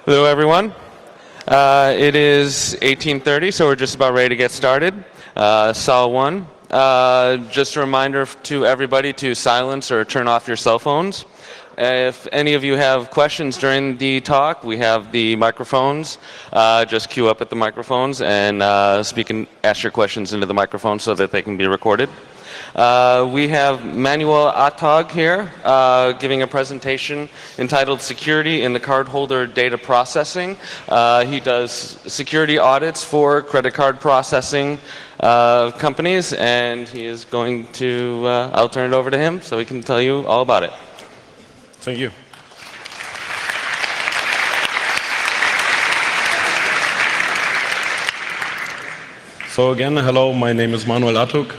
Hello, everyone. It is 18:30, so we're just about ready to get started. Sol 1. Just a reminder to everybody to silence or turn off your cell phones. If any of you have questions during the talk, we have the microphones. Just queue up at the microphones and speak and ask your questions into the microphone so that they can be recorded. We have Manuel Attag here giving a presentation entitled Security in the Cardholder Data Processing. He does security audits for credit card processing companies, and he is going to, I'll turn it over to him so he can tell you all about it. Thank you. So again, hello, my name is Manuel Attag.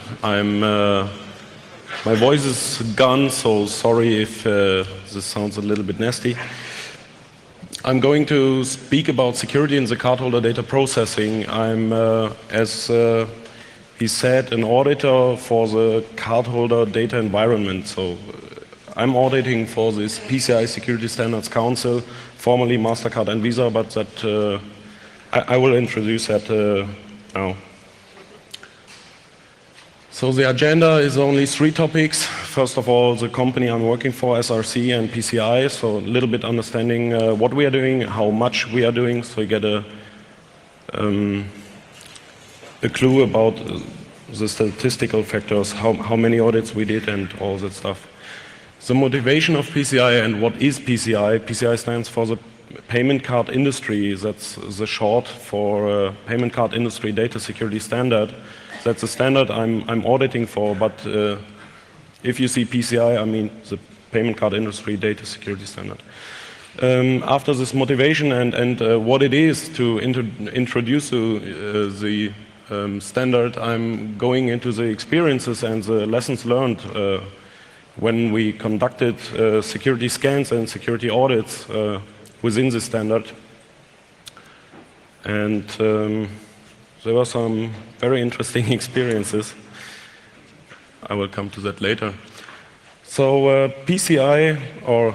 My voice is gone, so sorry if this sounds a little bit nasty. I'm going to speak about security in the cardholder data processing. I'm, as he said, an auditor for the cardholder data environment. So I'm auditing for this PCI Security Standards Council, formerly MasterCard and Visa, but that I will introduce that now. So the agenda is only 3 topics. First of all, the company I'm working for, SRC and PCI, so a little bit understanding what we are doing, how much we are doing, so you get a clue about the statistical factors, how many audits we did and all that stuff. The motivation of PCI and what is PCI? PCI stands for the Payment Card Industry. That's the short for Payment Card Industry Data Security Standard. That's a standard I'm auditing for, but if you see PCI, I mean the Payment Card Industry Data Security Standard. After this motivation and what it is to introduce the standard, I'm going into the experiences and the lessons learned when we conducted security scans and security audits within the standard. And there were some very interesting experiences. I will come to that later. So PCI, or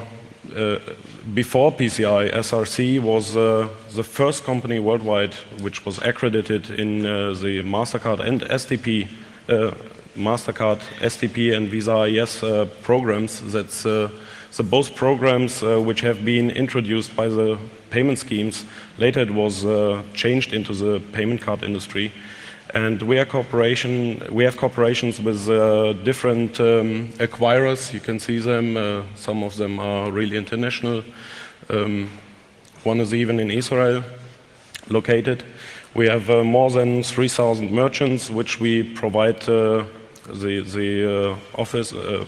before PCI, SRC was the first company worldwide which was accredited in the MasterCard and STP, MasterCard, STP and Visa IS programs. That's the both programs which have been introduced by the payment schemes. Later it was changed into the payment card industry. And we have cooperations with different acquirers. You can see them. Some of them are really international. One is even in Israel located. We have more than 3,000 merchants which we provide the office, the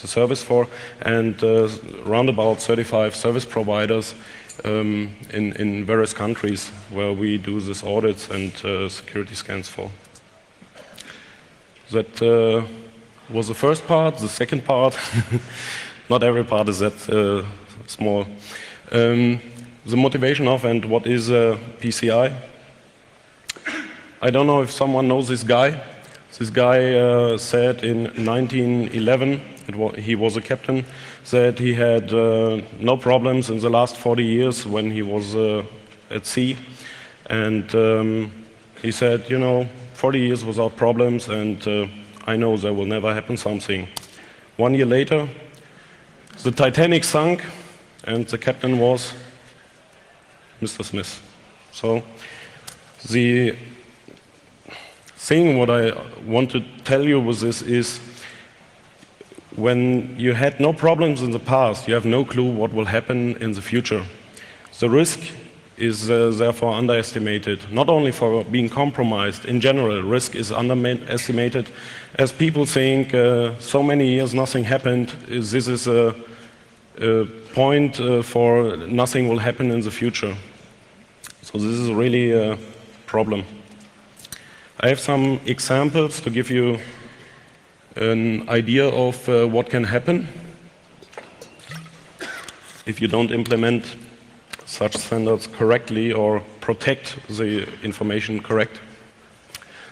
service for, and around about 35 service providers in various countries where we do these audits and security scans for. That was the first part. The second part, not every part is that small. The motivation of and what is PCI. I don't know if someone knows this guy. This guy said in 1911, he was a captain, said he had no problems in the last 40 years when he was at sea. And he said, 40 years without problems, and I know there will never happen something. 1 year later, the Titanic sunk, and the captain was Mr. Smith. So the thing what I want to tell you with this is, when you had no problems in the past, you have no clue what will happen in the future. The risk is therefore underestimated, not only for being compromised. In general, risk is underestimated, as people think so many years nothing happened. This is a point for nothing will happen in the future. So this is really a problem. I have some examples to give you an idea of what can happen if you don't implement such standards correctly or protect the information correct.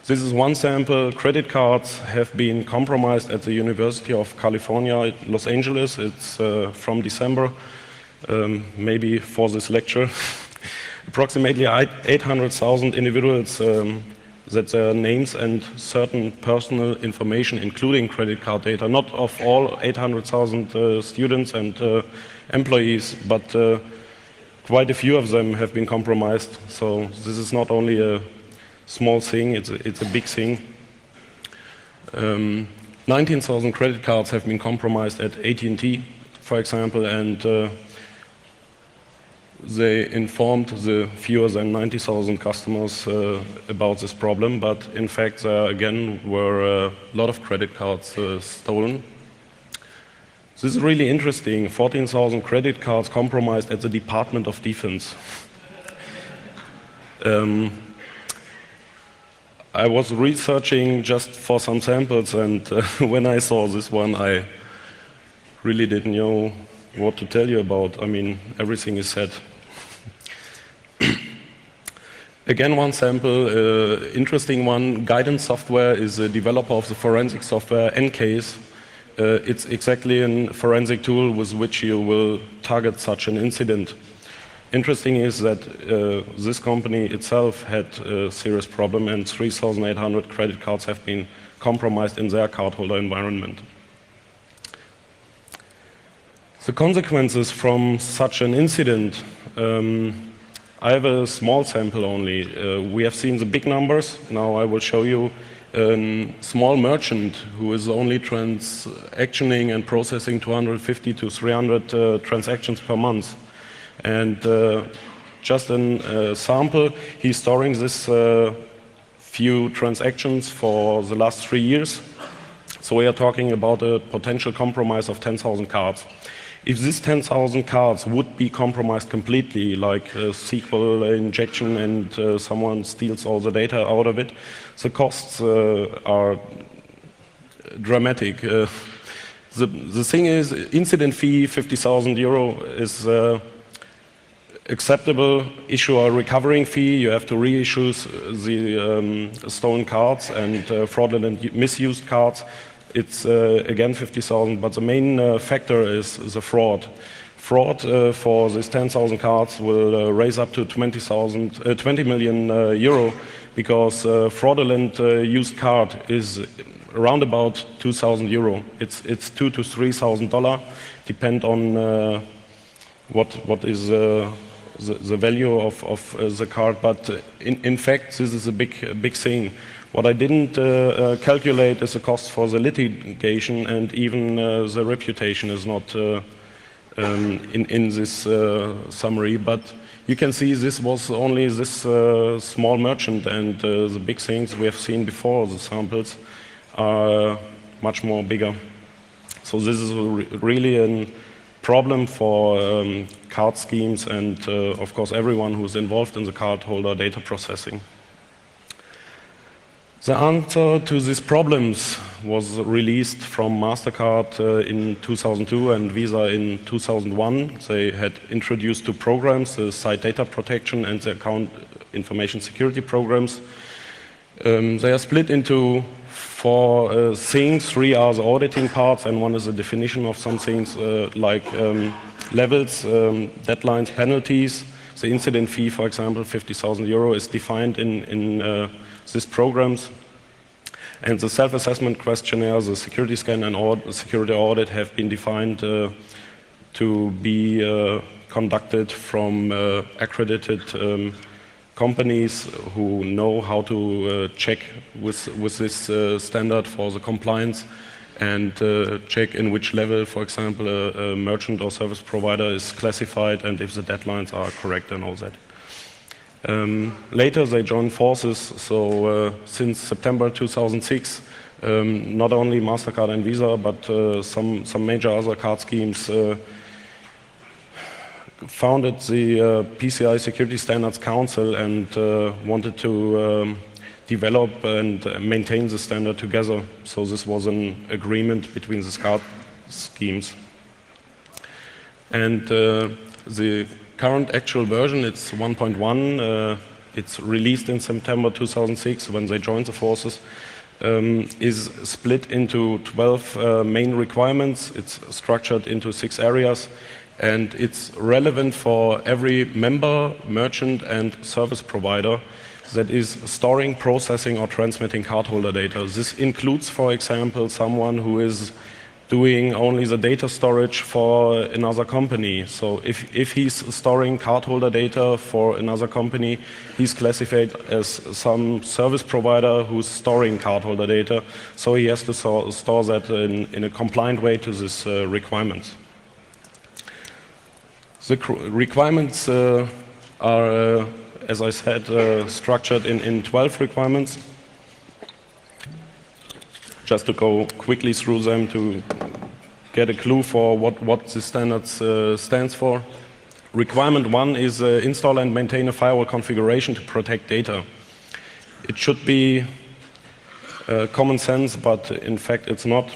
This is one sample. Credit cards have been compromised at the University of California, Los Angeles. It's from December maybe for this lecture. Approximately 800,000 individuals that their names and certain personal information, including credit card data, not of all 800,000 students and employees, but quite a few of them have been compromised. So this is not only a small thing, it's a big thing. 19,000 credit cards have been compromised at AT&T, for example, and they informed the fewer than 90,000 customers about this problem, but in fact there again were a lot of credit cards stolen. This is really interesting. 14,000 credit cards compromised at the Department of Defense. I was researching just for some samples, and when I saw this one, I really didn't know what to tell you about. I mean, everything is said. Again, one sample, interesting one. Guidance Software is a developer of the forensic software Ncase. It's exactly a forensic tool with which you will target such an incident. Interesting is that this company itself had a serious problem, and 3,800 credit cards have been compromised in their cardholder environment. The consequences from such an incident, I have a small sample only. We have seen the big numbers. Now I will show you a small merchant who is only transactioning and processing 250 to 300 transactions per month. And just a sample, he's storing this few transactions for the last 3 years. So we are talking about a potential compromise of 10,000 cards. If these 10,000 cards would be compromised completely, like SQL injection and someone steals all the data out of it, the costs are dramatic. The thing is, incident fee, 50,000 euro, is acceptable. Issue a recovering fee. You have to reissue the stolen cards and fraudulent misused cards. It's again 50,000, but the main factor is the fraud. Fraud for these 10,000 cards will raise up to 20 million euro, because fraudulent used card is around about 2,000 euro. It's $2,000 to $3,000, depend on what is the value of the card. But in fact, this is a big thing. What I didn't calculate is the cost for the litigation, and even the reputation is not in this summary. But you can see this was only this small merchant, and the big things we have seen before, the samples, are much more bigger. So this is really a problem for card schemes and, of course, everyone who's involved in the cardholder data processing. The answer to these problems was released from MasterCard in 2002 and Visa in 2001. They had introduced two programs, the site data protection and the account information security programs. They are split into four things. Three are the auditing parts, and one is the definition of some things like levels, deadlines, penalties. The incident fee, for example, 50,000 euro, is defined in these programs. And the self-assessment questionnaire, the security scan and security audit have been defined to be conducted from accredited companies who know how to check with this standard for the compliance, and check in which level, for example, a merchant or service provider is classified, and if the deadlines are correct and all that. Later they joined forces, so since September 2006, not only MasterCard and Visa, but some major other card schemes founded the PCI Security Standards Council and wanted to develop and maintain the standard together. So this was an agreement between the card schemes. And the current actual version, it's 1.1, it's released in September 2006 when they joined the forces, is split into 12 main requirements. It's structured into 6 areas. And it's relevant for every member, merchant, and service provider that is storing, processing, or transmitting cardholder data. This includes, for example, someone who is doing only the data storage for another company. So if he's storing cardholder data for another company, he's classified as some service provider who's storing cardholder data. So he has to store that in a compliant way to these requirements. The requirements are, as I said, structured in 12 requirements. Just to go quickly through them to get a clue for what the standards stands for. Requirement 1 is install and maintain a firewall configuration to protect data. It should be common sense, but in fact it's not.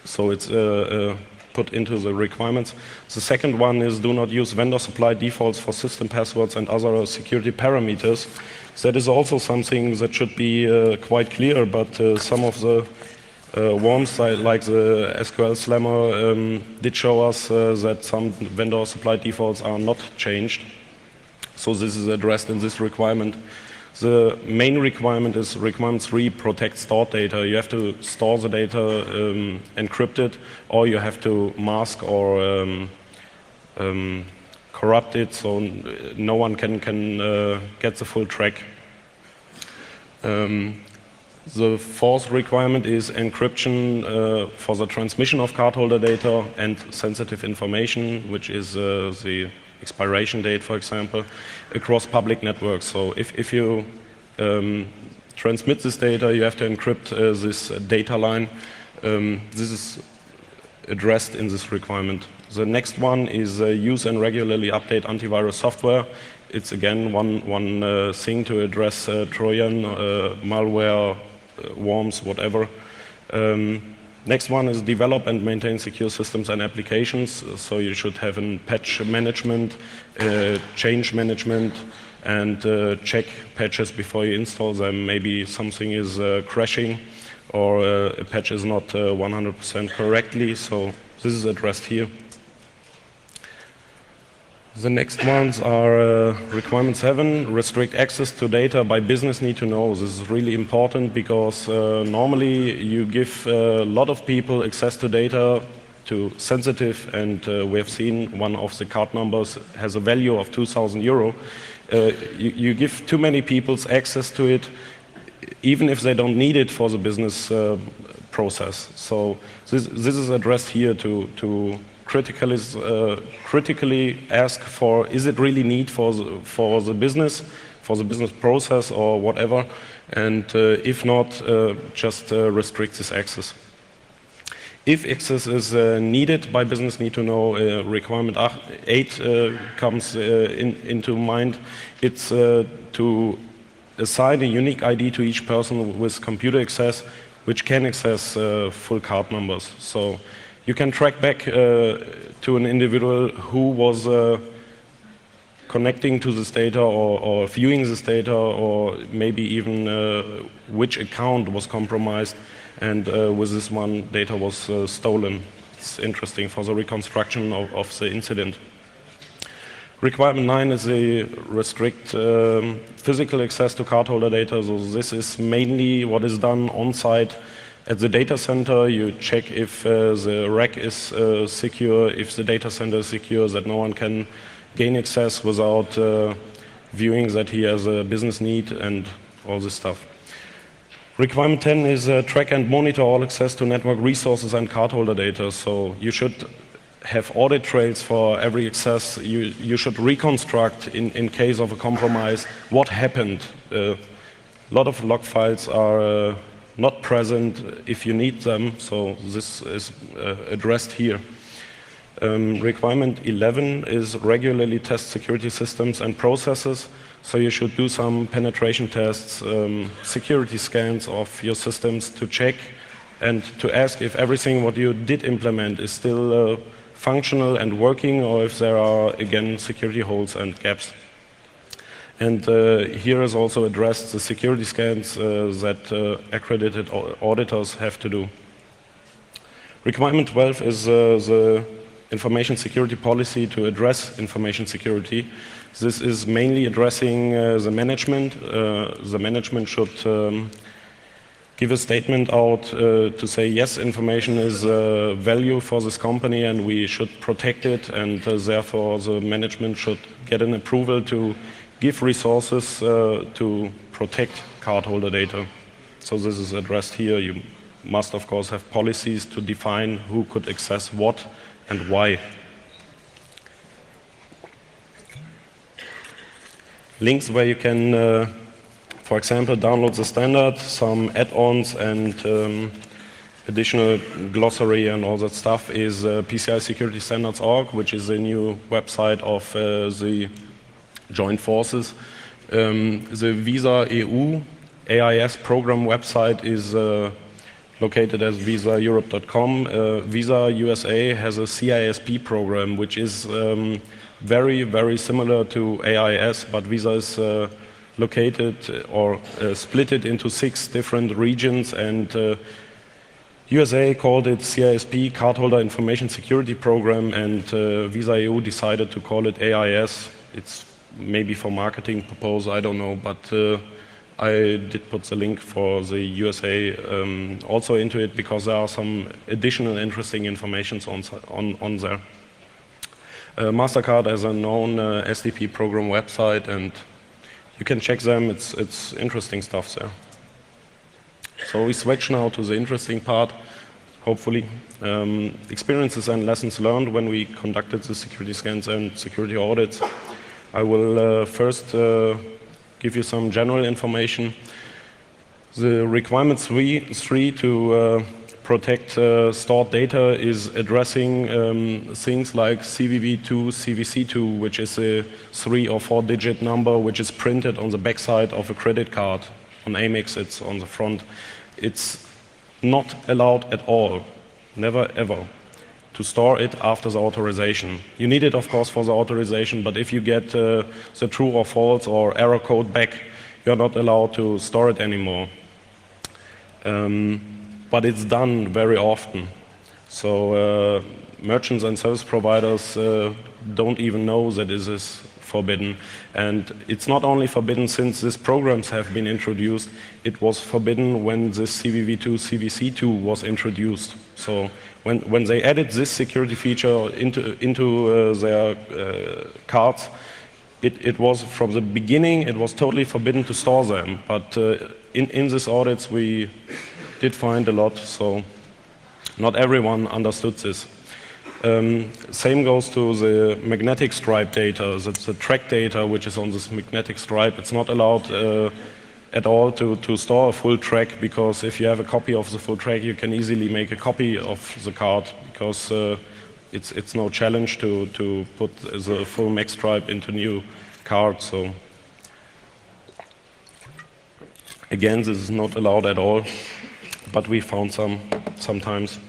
So it's put into the requirements. The second one is do not use vendor supplied defaults for system passwords and other security parameters. That is also something that should be quite clear, but some of the worms, like the SQL Slammer, did show us that some vendor supplied defaults are not changed. So this is addressed in this requirement. The main requirement is requirement 3, protect stored data. You have to store the data encrypted, or you have to mask or corrupt it so no one can get the full track. The fourth requirement is encryption for the transmission of cardholder data and sensitive information, which is the expiration date, for example, across public networks. So if you transmit this data, you have to encrypt this data line. This is addressed in this requirement. The next one is use and regularly update antivirus software. It's again one thing to address Trojan, malware, worms, whatever. Next one is develop and maintain secure systems and applications. So you should have a patch management, change management, and check patches before you install them. Maybe something is crashing or a patch is not 100% correctly. So this is addressed here. The next ones are requirement 7, restrict access to data by business need to know. This is really important because normally you give a lot of people access to data, to sensitive, and we have seen one of the card numbers has a value of 2,000 euro. You give too many people access to it, even if they don't need it for the business process. So this is addressed here to critically ask for, is it really need for the business process or whatever, and if not, just restrict this access. If access is needed by business need to know, requirement 8 comes into mind. It's to assign a unique ID to each person with computer access, which can access full card numbers. So you can track back to an individual who was connecting to this data or viewing this data, or maybe even which account was compromised, and with this one data was stolen. It's interesting for the reconstruction of the incident. Requirement 9 is a restrict physical access to cardholder data. So this is mainly what is done on site at the data center. You check if the rack is secure, if the data center is secure, that no one can gain access without viewing that he has a business need and all this stuff. Requirement 10 is track and monitor all access to network resources and cardholder data. So you should have audit trails for every access. You should reconstruct in case of a compromise what happened. A lot of log files are not present if you need them, so this is addressed here. Requirement 11 is regularly test security systems and processes. So you should do some penetration tests, security scans of your systems to check and to ask if everything what you did implement is still functional and working, or if there are again security holes and gaps. And here is also addressed the security scans that accredited auditors have to do. Requirement 12 is the information security policy to address information security. This is mainly addressing the management. The management should give a statement out to say, yes, information is value for this company and we should protect it, and therefore the management should get an approval to give resources to protect cardholder data. So this is addressed here. You must, of course, have policies to define who could access what and why. Links where you can for example, download the standard, some add-ons and additional glossary and all that stuff is PCI Security Standards.org, which is a new website of the joint forces. The Visa EU AIS program website is located as visaeurope.com. Visa USA has a CISP program, which is very, very similar to AIS, but Visa is located or split it into 6 different regions, and USA called it CISP, Cardholder Information Security Program, and Visa EU decided to call it AIS. It's maybe for marketing purpose, I don't know, but I did put the link for the USA also into it because there are some additional interesting information on there. MasterCard has a known SDP program website, and you can check them, it's interesting stuff there. So we switch now to the interesting part, hopefully. Experiences and lessons learned when we conducted the security scans and security audits. I will first give you some general information. The requirement 3 to protect stored data is addressing things like CVV2, CVC2, which is a 3 or 4 digit number which is printed on the backside of a credit card. On Amex it's on the front. It's not allowed at all, never ever, to store it after the authorization. You need it of course for the authorization, but if you get the true or false or error code back, you're not allowed to store it anymore. But it's done very often. So merchants and service providers don't even know that this is forbidden. And it's not only forbidden since these programs have been introduced, it was forbidden when this CVV2, CVC2 was introduced. So when they added this security feature into their cards, it was from the beginning, it was totally forbidden to store them. But in these audits we did find a lot, so not everyone understood this. Same goes to the magnetic stripe data. That's the track data which is on this magnetic stripe. It's not allowed at all to store a full track, because if you have a copy of the full track, you can easily make a copy of the card, because it's no challenge to put the full mag stripe into new card. So again, this is not allowed at all, but we found sometimes.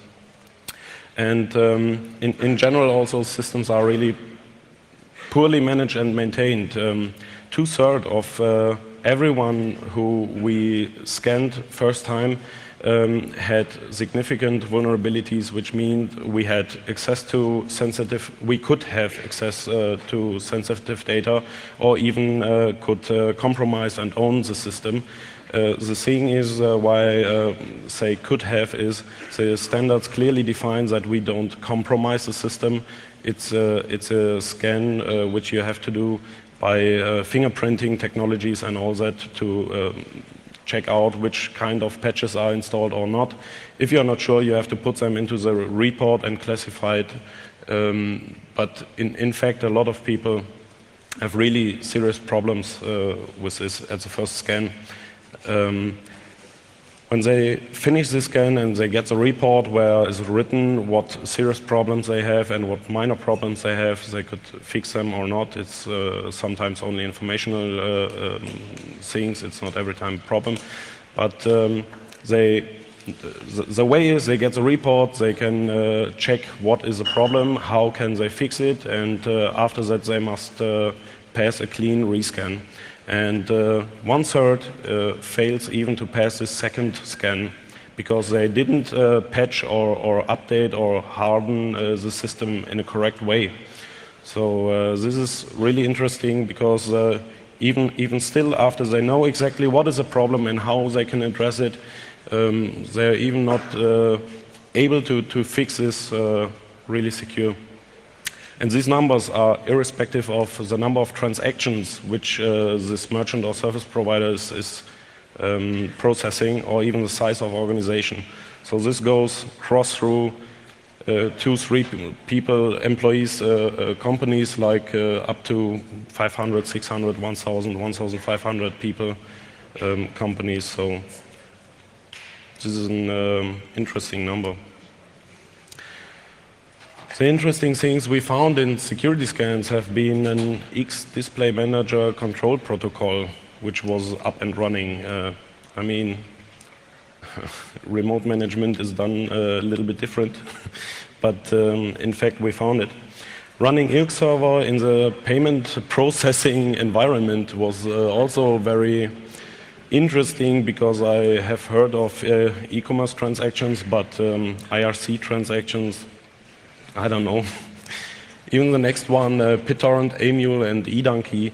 And in general, also systems are really poorly managed and maintained. 2/3 of everyone who we scanned first time had significant vulnerabilities, which mean we had access to we could have access to sensitive data, or even could compromise and own the system. The thing is why I say could have is the standards clearly define that we don't compromise the system. It's a scan which you have to do by fingerprinting technologies and all that to check out which kind of patches are installed or not. If you're not sure, you have to put them into the report and classify it. But in fact, a lot of people have really serious problems with this at the first scan. When they finish the scan and they get the report where is written what serious problems they have and what minor problems they have, they could fix them or not. It's sometimes only informational things. It's not every time a problem. But the way is they get the report, they can check what is the problem, how can they fix it, and after that they must pass a clean rescan. And 1/3 fails even to pass the second scan, because they didn't patch or update or harden the system in a correct way. So this is really interesting because even still, after they know exactly what is the problem and how they can address it, they're even not able to fix this really secure. And these numbers are irrespective of the number of transactions which this merchant or service provider is processing, or even the size of organization. So this goes cross through 2-3 people, employees, companies, like up to 500, 600, 1,000, 1,500 people, companies. So this is an interesting number. The interesting things we found in security scans have been an X-Display Manager control protocol, which was up and running. I mean, remote management is done a little bit different, but in fact we found it. Running IRC server in the payment processing environment was also very interesting, because I have heard of e-commerce transactions, but IRC transactions, I don't know. Even the next one, BitTorrent, Amule, and eDonkey,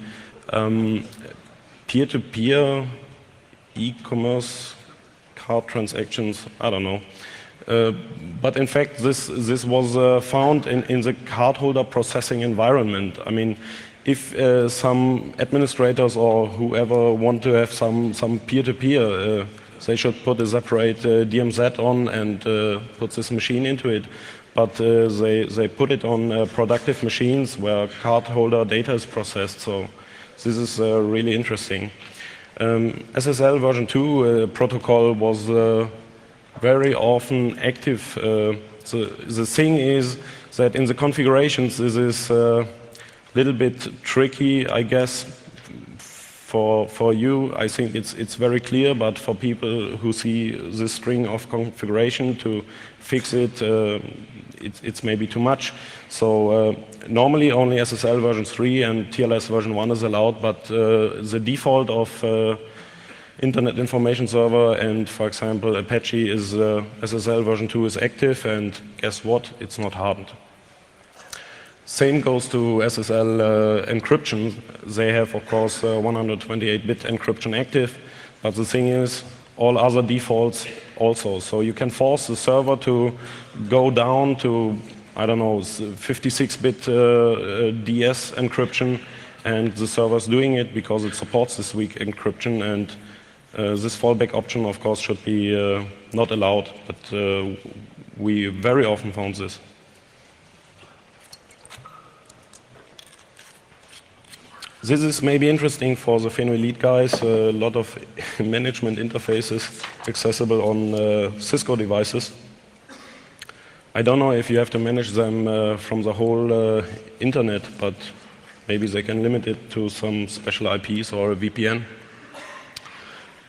peer-to-peer e-commerce card transactions, I don't know. But in fact, this was found in the cardholder processing environment. I mean, if some administrators or whoever want to have some peer-to-peer, they should put a separate DMZ on and put this machine into it. But they put it on productive machines where cardholder data is processed. So this is really interesting. SSL version 2 protocol was very often active. The thing is that in the configurations, this is a little bit tricky, I guess. For you, I think it's very clear, but for people who see this string of configuration to fix it, it's maybe too much. So normally only SSL version 3 and TLS version 1 is allowed, but the default of Internet Information Server and, for example, Apache is SSL version 2 is active, and guess what? It's not hardened. Same goes to SSL encryption. They have, of course, 128-bit encryption active, but the thing is, all other defaults also. So you can force the server to go down to, I don't know, 56-bit DS encryption, and the server is doing it because it supports this weak encryption, and this fallback option, of course, should be not allowed, but we very often found this. This is maybe interesting for the Elite guys. A lot of management interfaces accessible on Cisco devices. I don't know if you have to manage them from the whole internet, but maybe they can limit it to some special IPs or a VPN.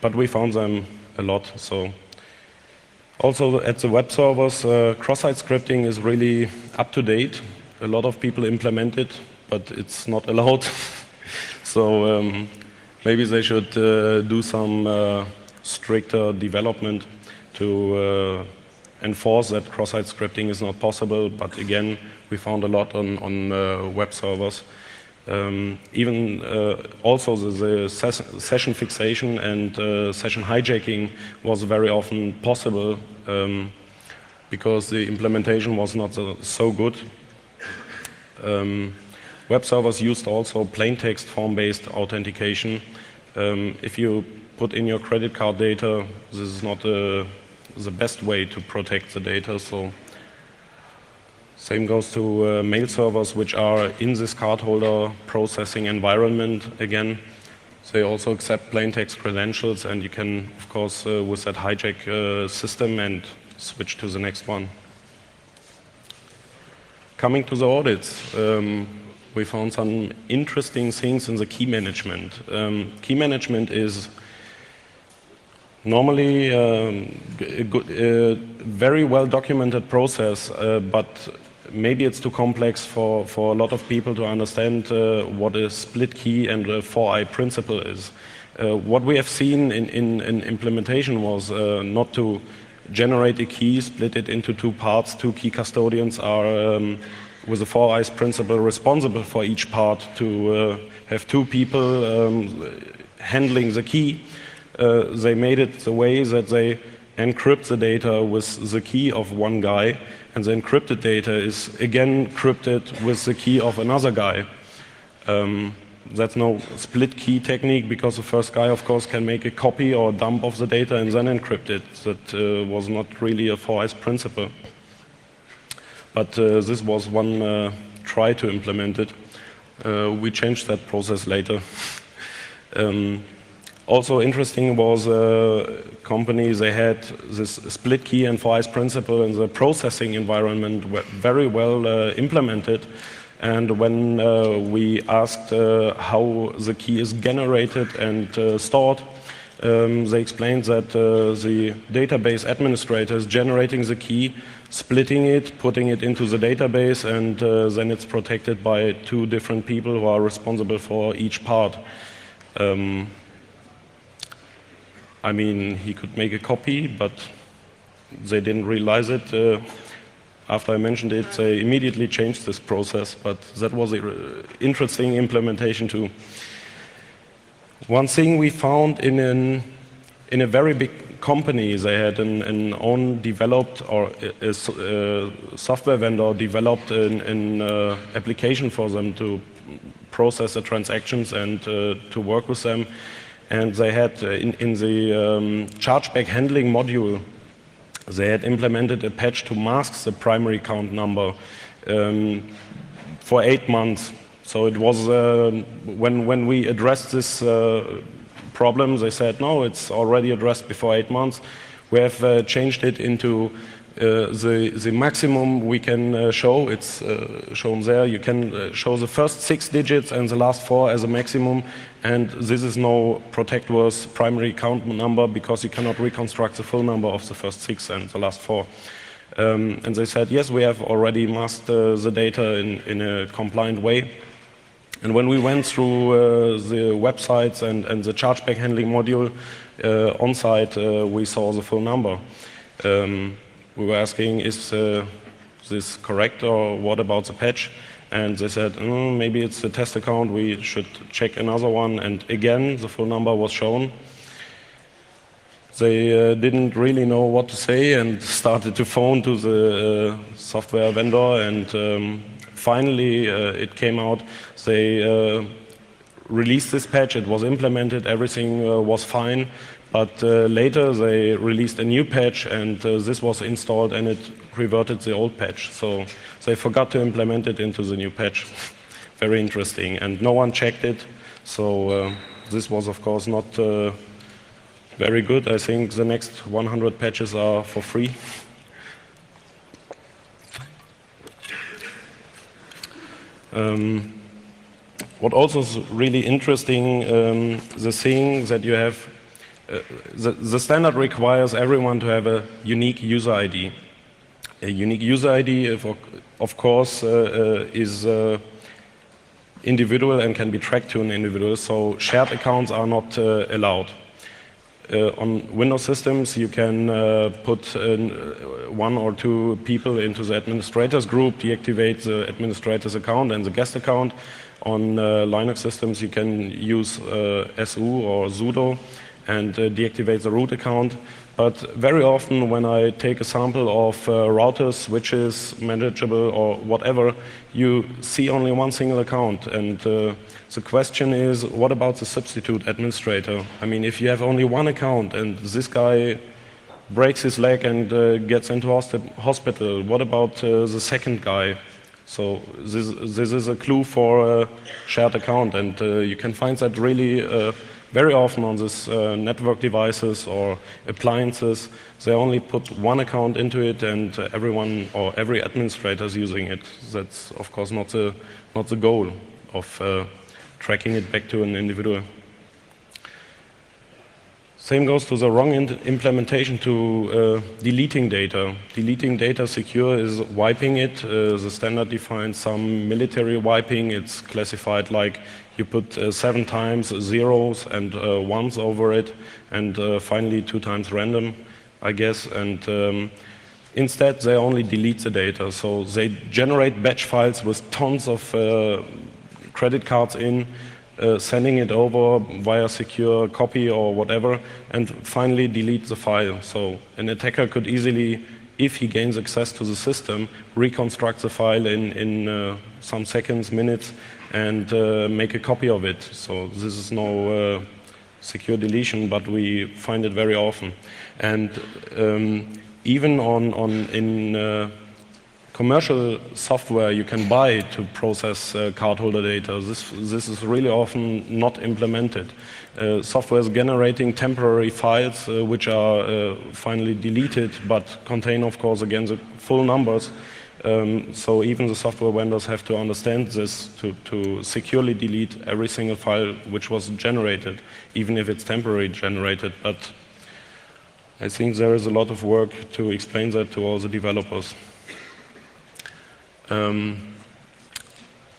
But we found them a lot. So also at the web servers, cross-site scripting is really up to date. A lot of people implement it, but it's not allowed. So maybe they should do some stricter development to enforce that cross-site scripting is not possible. But again, we found a lot on web servers. Even also the session fixation and session hijacking was very often possible because the implementation was not so good. Web servers used also plain text form-based authentication. If you put in your credit card data, this is not the best way to protect the data. So same goes to mail servers, which are in this cardholder processing environment. Again, they also accept plain text credentials, and you can, of course, with that hijack system and switch to the next one. Coming to the audits, we found some interesting things in the key management. Key management is normally a very well documented process, but maybe it's too complex for a lot of people to understand what a split key and a 4i principle is. What we have seen in implementation was not to generate a key, split it into two parts. Two key custodians are, with the four eyes principle, responsible for each part to have two people handling the key. They made it the way that they encrypt the data with the key of one guy, and the encrypted data is again encrypted with the key of another guy. That's no split key technique, because the first guy, of course, can make a copy or a dump of the data and then encrypt it. That was not really a four eyes principle. But this was one try to implement it. We changed that process later. Also interesting was a company, they had this split key and four eyes principle in the processing environment very well implemented. And when we asked how the key is generated and stored, they explained that the database administrator is generating the key, splitting it, putting it into the database, and then it's protected by two different people who are responsible for each part. I mean, he could make a copy, but they didn't realize it. After I mentioned it, they immediately changed this process, but that was an interesting implementation too. One thing we found in a very big company, they had an own developed, or a software vendor developed an application for them to process the transactions and to work with them. And they had, in the chargeback handling module, they had implemented a patch to mask the primary account number for 8 months. So it was, when we addressed this problem, they said, no, it's already addressed before 8 months. We have changed it into the maximum we can show. It's shown there. You can show the first 6 digits and the last 4 as a maximum. And this is no protect worse primary account number, because you cannot reconstruct the full number of the first 6 and the last 4. And they said, yes, we have already masked the data in a compliant way. And when we went through the websites and the chargeback handling module on site, we saw the full number. We were asking, is this correct, or what about the patch? And they said, maybe it's a test account, we should check another one. And again, the full number was shown. They didn't really know what to say and started to phone to the software vendor. And finally, it came out. They released this patch, it was implemented, everything was fine. But later they released a new patch, and this was installed and it reverted the old patch. So they forgot to implement it into the new patch. Very interesting. And no one checked it. So this was, of course, not very good. I think the next 100 patches are for free. What also is really interesting, the thing that you have, the standard requires everyone to have a unique user ID. A unique user ID, of course, is individual and can be tracked to an individual, so shared accounts are not allowed. On Windows systems, you can put 1 or 2 people into the administrators group, deactivate the administrator's account and the guest account. On Linux systems, you can use su or sudo and deactivate the root account. But very often when I take a sample of routers, switches, manageable or whatever, you see only one single account. And the question is, what about the substitute administrator? I mean, if you have only one account and this guy breaks his leg and gets into hospital, what about the second guy? So this is a clue for a shared account, and you can find that really very often on these network devices or appliances. They only put one account into it, and everyone or every administrator is using it. That's of course not the goal of tracking it back to an individual. Same goes to the wrong implementation to deleting data. Deleting data secure is wiping it. The standard defines some military wiping. It's classified like you put 7 times zeros and ones over it, and finally 2 times random. I guess, and instead they only delete the data. So they generate batch files with tons of credit cards in, sending it over via secure copy or whatever, and finally delete the file. So an attacker could easily, if he gains access to the system, reconstruct the file in some seconds, minutes, and make a copy of it. So this is no secure deletion, but we find it very often. And even in commercial software you can buy to process cardholder data, this is really often not implemented. Software is generating temporary files which are finally deleted, but contain, of course, again the full numbers. So even the software vendors have to understand this to securely delete every single file which was generated, even if it's temporarily generated. But I think there is a lot of work to explain that to all the developers.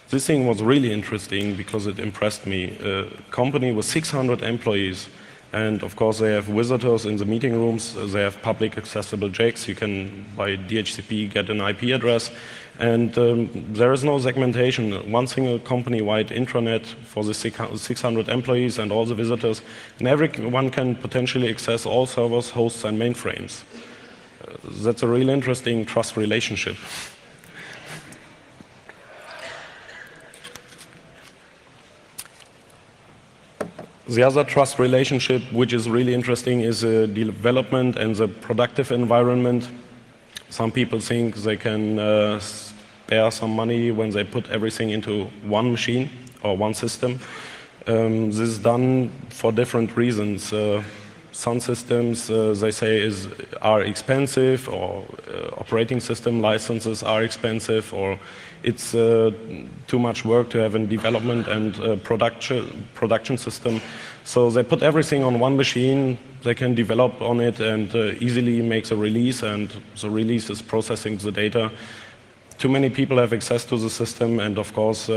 This thing was really interesting because it impressed me. A company with 600 employees, and of course they have visitors in the meeting rooms, they have public accessible JACs, you can by DHCP get an IP address, and there is no segmentation, one single company-wide intranet for the 600 employees and all the visitors, and everyone can potentially access all servers, hosts and mainframes. That's a really interesting trust relationship. The other trust relationship, which is really interesting, is the development and the productive environment. Some people think they can spare some money when they put everything into one machine or one system. This is done for different reasons. Some systems, they say, are expensive, or operating system licenses are expensive, or it's too much work to have in development and production system. So they put everything on one machine, they can develop on it and easily make a release, and the release is processing the data. Too many people have access to the system, and of course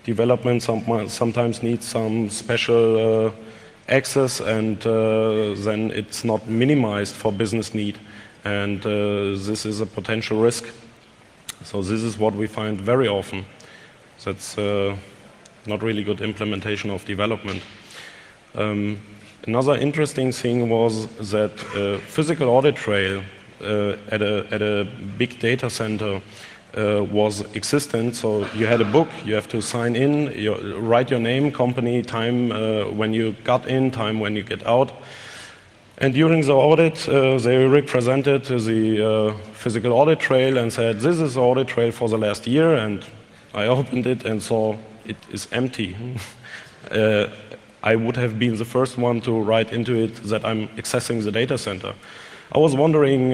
development sometimes needs some special access, and then it's not minimized for business need, and this is a potential risk. So this is what we find very often. That's not really good implementation of development. Another interesting thing was that physical audit trail at a big data center was existent. So you had a book, you have to sign in, you write your name, company, time when you got in, time when you get out. And during the audit, they represented the physical audit trail and said, this is the audit trail for the last year, and I opened it and saw it is empty. I would have been the first one to write into it that I'm accessing the data center. I was wondering,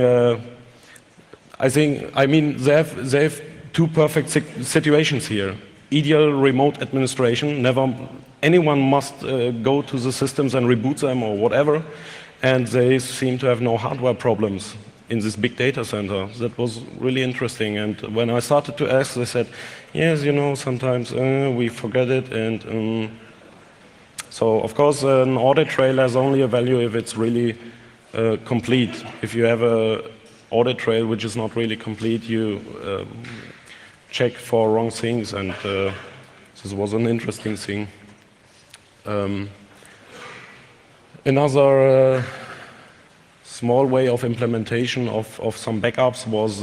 I mean, they have two perfect situations here. Ideal remote administration, never anyone must go to the systems and reboot them or whatever, and they seem to have no hardware problems in this big data center. That was really interesting, and when I started to ask, they said, yes, you know, sometimes we forget it, and so of course an audit trail has only a value if it's really complete. If you have a audit trail which is not really complete, you check for wrong things, and this was an interesting thing. Another small way of implementation of some backups was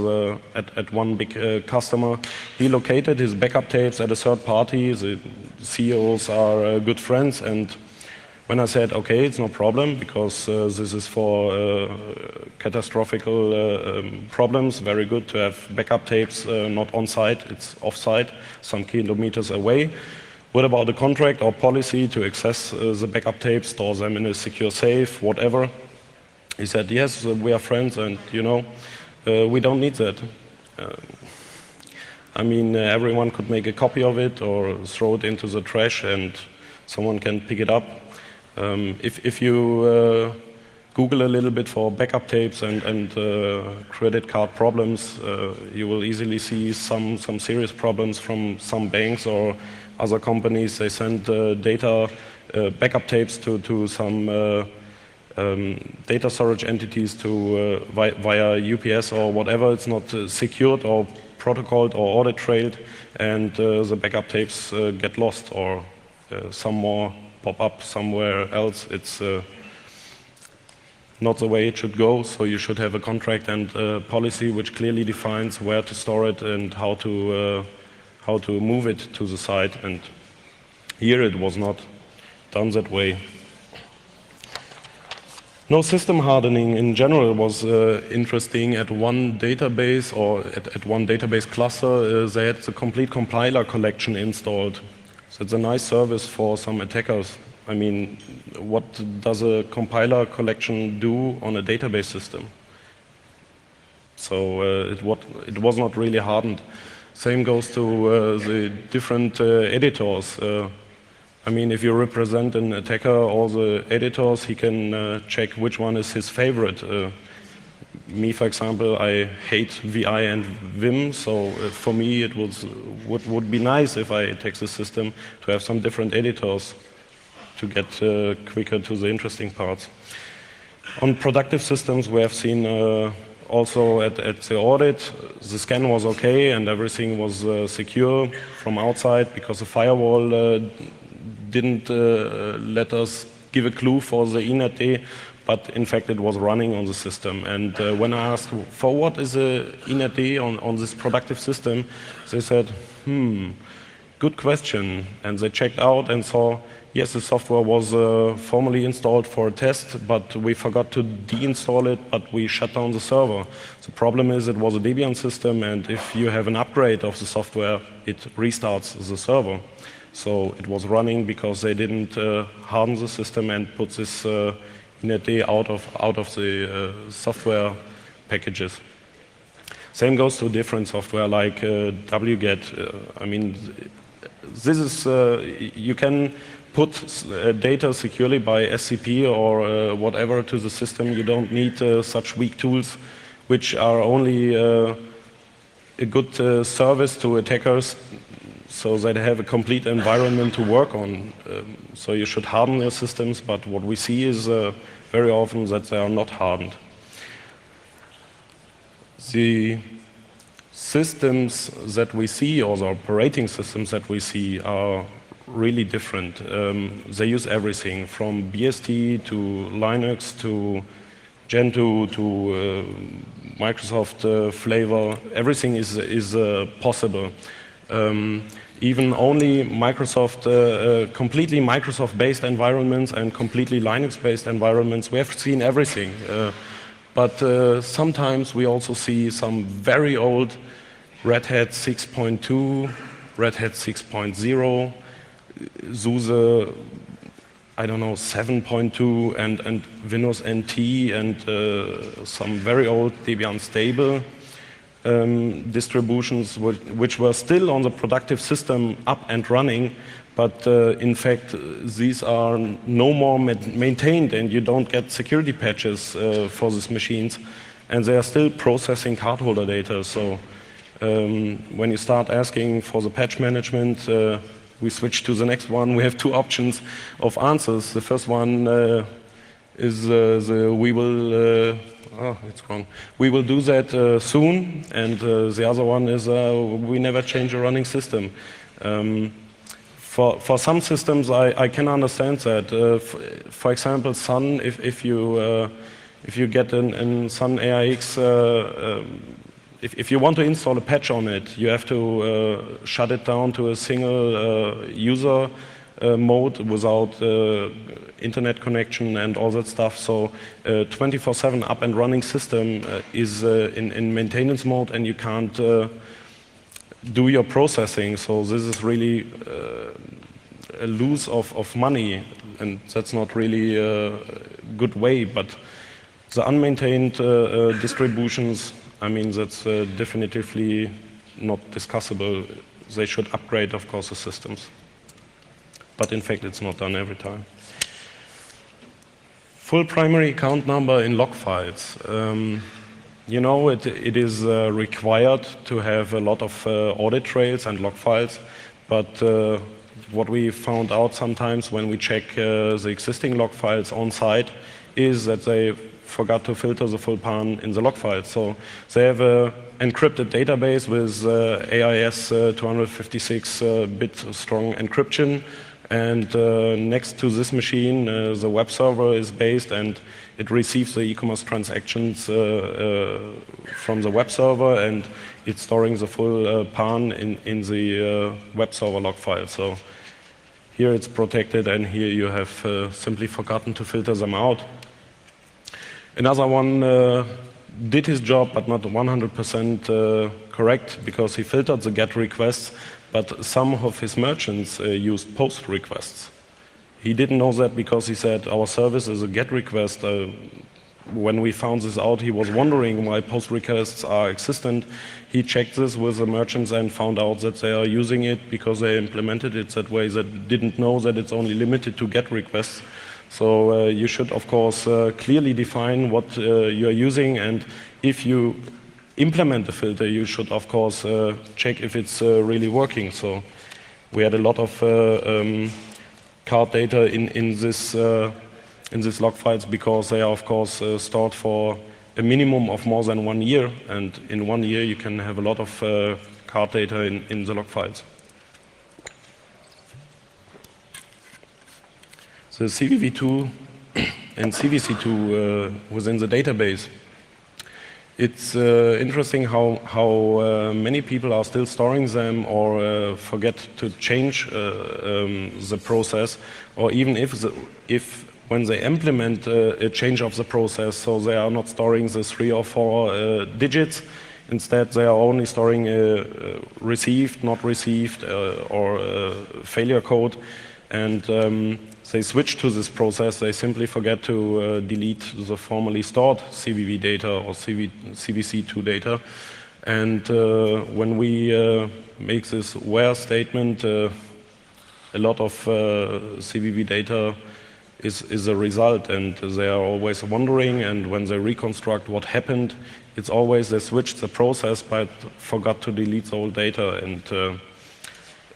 at one big customer. He located his backup tapes at a third party. The CEOs are good friends, and when I said, okay, it's no problem, because this is for catastrophic problems, very good to have backup tapes not on-site, it's off-site, some kilometers away. What about the contract or policy to access the backup tapes, store them in a secure safe, whatever? He said, yes, we are friends, and you know, we don't need that. I mean, everyone could make a copy of it or throw it into the trash and someone can pick it up. If you Google a little bit for backup tapes and credit card problems, you will easily see some serious problems from some banks or other companies. They send data, backup tapes to some data storage entities to via UPS or whatever. It's not secured or protocoled or audit trailed, and the backup tapes get lost, or some more pop up somewhere else. It's not the way it should go. So you should have a contract and a policy which clearly defines where to store it and how to move it to the site. And here it was not done that way. No, system hardening in general was interesting. At one database, or at one database cluster, they had the complete compiler collection installed. So it's a nice service for some attackers. I mean, what does a compiler collection do on a database system? So it was not really hardened. Same goes to the different editors. I mean, if you represent an attacker, all the editors, he can check which one is his favorite. Me, for example, I hate VI and Vim, so for me it would be nice if I attack the system to have some different editors to get quicker to the interesting parts. On productive systems, we have seen also at the audit, the scan was okay and everything was secure from outside because the firewall didn't let us give a clue for the inetd, but in fact it was running on the system. And when I asked for what is the inetd on this productive system, they said, good question. And they checked out and saw, yes, the software was formally installed for a test, but we forgot to deinstall it, but we shut down the server. The problem is it was a Debian system, and if you have an upgrade of the software, it restarts the server. So it was running because they didn't harden the system and put this inetd out of the software packages. Same goes to different software like wget. I mean, this is you can put data securely by SCP or whatever to the system. You don't need such weak tools, which are only a good service to attackers, so they have a complete environment to work on. So you should harden your systems, but what we see is very often that they are not hardened. The systems that we see, or the operating systems that we see, are really different. They use everything from BSD to Linux to Gentoo to Microsoft Flavor. Everything is possible. Even only Microsoft, completely Microsoft-based environments and completely Linux-based environments. We have seen everything. But sometimes we also see some very old Red Hat 6.2, Red Hat 6.0, SUSE, I don't know, 7.2, and Windows NT, and some very old Debian stable distributions which were still on the productive system up and running, but in fact these are no more maintained, and you don't get security patches for these machines, and they are still processing cardholder data. So when you start asking for the patch management, we switch to the next one. We have two options of answers. The first one is we will it's wrong. We will do that soon, and the other one is we never change a running system. For some systems, I can understand that. For example, Sun, if you get in Sun AIX, if you want to install a patch on it, you have to shut it down to a single user mode without internet connection and all that stuff. So 24/7 up and running system is in maintenance mode, and you can't do your processing. So this is really a lose of money, and that's not really a good way. But the unmaintained distributions, I mean, that's definitively not discussable. They should upgrade, of course, the systems. But in fact, it's not done every time. Full primary account number in log files. You know, it is required to have a lot of audit trails and log files, but what we found out sometimes when we check the existing log files on site is that they forgot to filter the full pan in the log files. So they have an encrypted database with AIS 256-bit strong encryption. And next to this machine, the web server is based, and it receives the e-commerce transactions from the web server, and it's storing the full pan in the web server log file. So here it's protected, and here you have simply forgotten to filter them out. Another one did his job, but not 100% correct, because he filtered the GET requests, but some of his merchants used POST requests. He didn't know that because he said our service is a GET request. When we found this out, he was wondering why POST requests are existent. He checked this with the merchants and found out that they are using it because they implemented it that way. They didn't know that it's only limited to GET requests. So you should, of course, clearly define what you are using, and if you implement the filter, you should, of course, check if it's really working. So we had a lot of card data in this log files because they are, of course, stored for a minimum of more than 1 year, and in 1 year you can have a lot of card data in the log files. The CVV2 and CVC2 within the database. It's interesting how many people are still storing them or forget to change the process, or even if when they implement a change of the process, so they are not storing the 3 or 4 digits. Instead, they are only storing received, not received, or failure code. And they switch to this process, they simply forget to delete the formerly stored CVV data or CVC2 data. And when we make this where statement, a lot of CVV data is a result, and they are always wondering, and when they reconstruct what happened, it's always they switched the process but forgot to delete the old data. And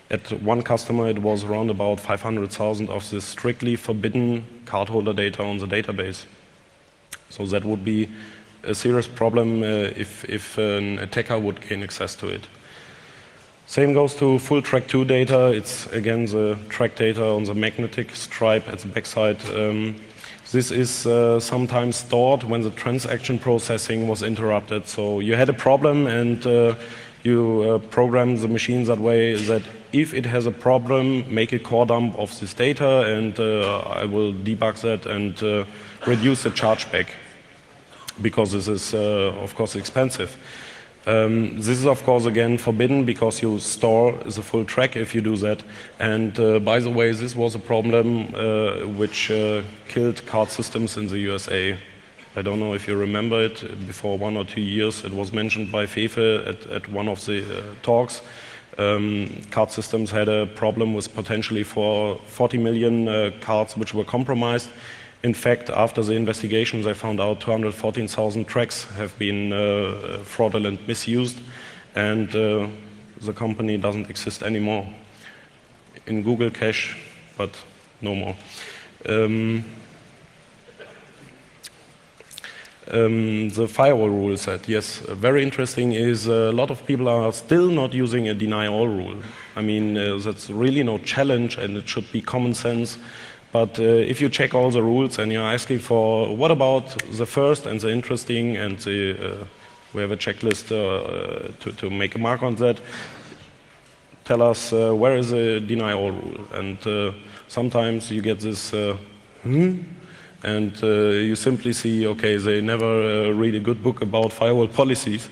at one customer, it was around about 500,000 of this strictly forbidden cardholder data on the database. So that would be a serious problem if an attacker would gain access to it. Same goes to full track 2 data. It's again the track data on the magnetic stripe at the backside. This is sometimes stored when the transaction processing was interrupted. So you had a problem, and you program the machine that way that if it has a problem, make a core dump of this data, and I will debug that and reduce the chargeback, because this is, of course, expensive. This is, of course, again forbidden because you store the full track if you do that. And by the way, this was a problem which killed card systems in the USA. I don't know if you remember it. Before 1 or 2 years, it was mentioned by Fefe at one of the talks. Card systems had a problem with potentially for 40 million cards which were compromised. In fact, after the investigation, they found out 214,000 tracks have been fraudulent misused, and the company doesn't exist anymore. In Google Cache, but no more. The firewall rule set, yes, very interesting is a lot of people are still not using a deny all rule. I mean, that's really no challenge, and it should be common sense. But if you check all the rules and you're asking for what about the first and the interesting, and we have a checklist to make a mark on that, tell us where is the deny all rule. And sometimes you get this and you simply see, okay, they never read a good book about firewall policies,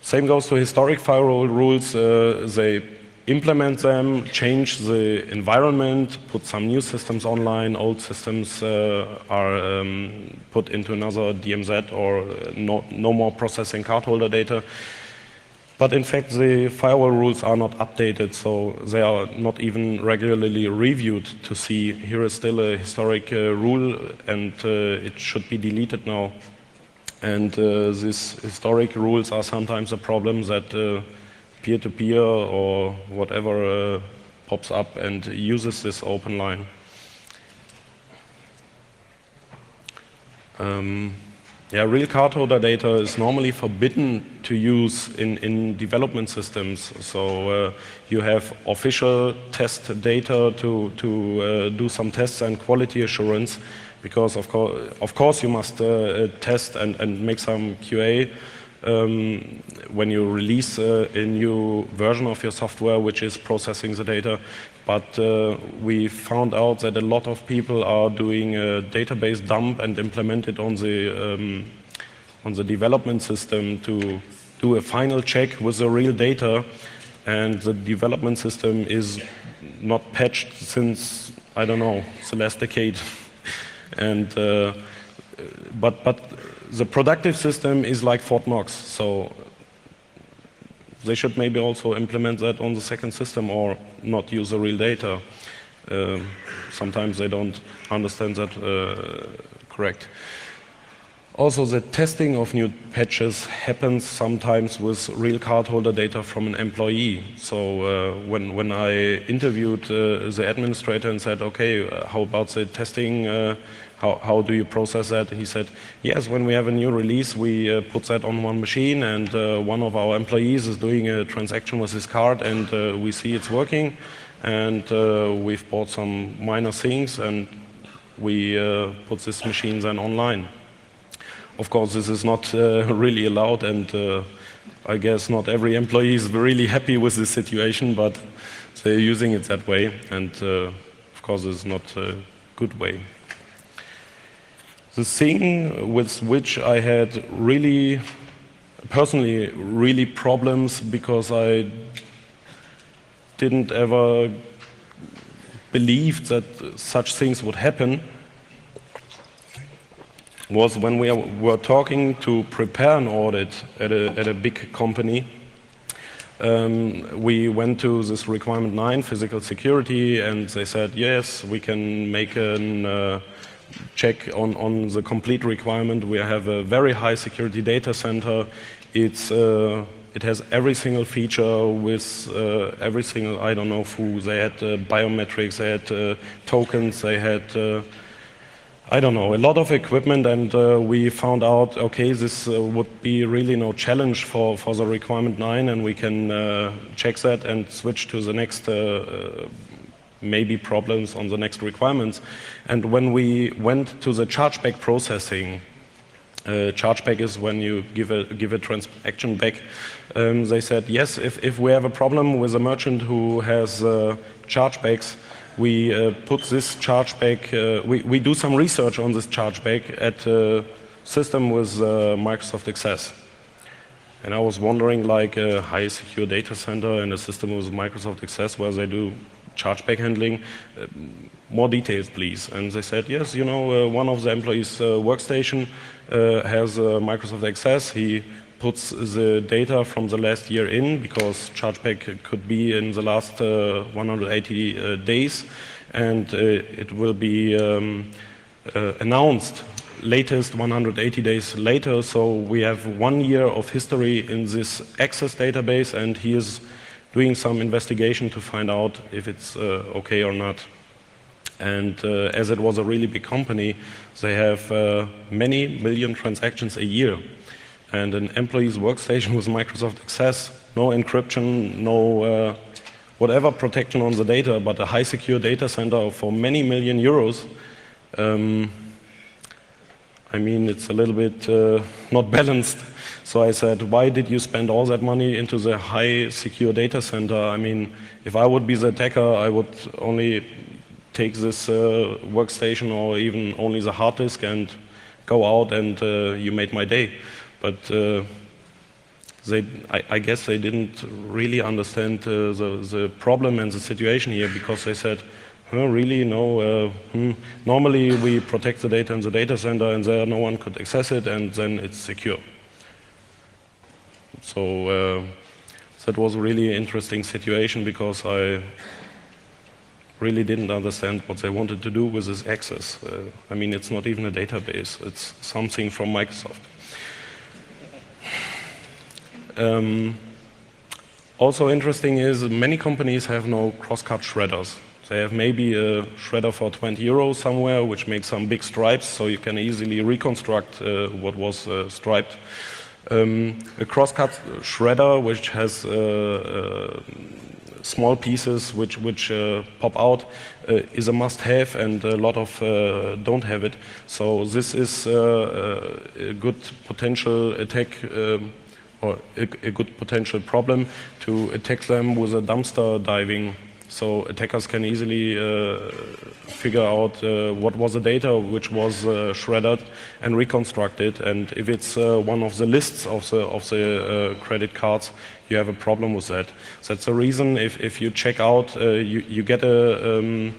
Same goes to historic firewall rules. They implement them, change the environment, put some new systems online, old systems are put into another DMZ, or no more processing cardholder data. But in fact, the firewall rules are not updated, so they are not even regularly reviewed to see here is still a historic rule and it should be deleted now. And these historic rules are sometimes a problem that peer-to-peer or whatever pops up and uses this open line. Yeah, real card holder data is normally forbidden to use in development systems. So you have official test data to do some tests and quality assurance, because of course you must test and make some QA when you release a new version of your software which is processing the data. But we found out that a lot of people are doing a database dump and implement it on the development system to do a final check with the real data, and the development system is not patched since, I don't know, the last decade. And but the productive system is like Fort Knox, so they should maybe also implement that on the second system or not use the real data. Sometimes they don't understand that correct. Also, the testing of new patches happens sometimes with real cardholder data from an employee. So when I interviewed the administrator and said, okay, how about the testing? How do you process that? He said, yes, when we have a new release, we put that on one machine, and one of our employees is doing a transaction with his card, and we see it's working, and we've bought some minor things, and we put this machine then online. Of course, this is not really allowed, and I guess not every employee is really happy with this situation, but they're using it that way, and of course, it's not a good way. The thing with which I had really, personally, really problems, because I didn't ever believe that such things would happen, was when we were talking to prepare an audit at a big company. We went to this requirement 9, physical security, and they said, yes, we can make a check on the complete requirement. We have a very high security data center. It has every single feature with every single, I don't know who, they had biometrics, they had tokens, they had I don't know, a lot of equipment, and we found out, okay, this would be really no challenge for the requirement 9, and we can check that and switch to the next maybe problems on the next requirements. And when we went to the chargeback processing, chargeback is when you give a transaction back, they said, yes, if we have a problem with a merchant who has chargebacks, we put this chargeback, we do some research on this chargeback at a system with Microsoft Access. And I was wondering, like a high secure data center and a system with Microsoft Access where they do chargeback handling, more details please. And they said, yes, you know, one of the employees' workstation has Microsoft Access. He puts the data from the last year in, because chargeback could be in the last 180 days, and it will be announced latest 180 days later. So we have 1 year of history in this Access database, and he is doing some investigation to find out if it's okay or not. And as it was a really big company, they have many million transactions a year. And an employee's workstation with Microsoft Access, no encryption, no whatever protection on the data, but a high secure data center for many million euros. I mean, it's a little bit not balanced. So I said, why did you spend all that money into the high secure data center? I mean, if I would be the attacker, I would only take this workstation or even only the hard disk and go out, and you made my day. But I guess they didn't really understand the problem and the situation here, because they said, oh, really, no, normally we protect the data in the data center and there no one could access it, and then it's secure. So that was a really interesting situation, because I really didn't understand what they wanted to do with this access. I mean, it's not even a database, it's something from Microsoft. Also interesting is many companies have no cross-cut shredders. They have maybe a shredder for 20 euros somewhere, which makes some big stripes, so you can easily reconstruct what was striped. A cross-cut shredder, which has small pieces which pop out, is a must-have, and a lot of don't have it. So this is a good potential attack or a good potential problem to attack them with a dumpster diving. So attackers can easily figure out what was the data which was shredded and reconstruct it. And if it's one of the lists of the credit cards, you have a problem with that. So that's the reason if you check out, you get a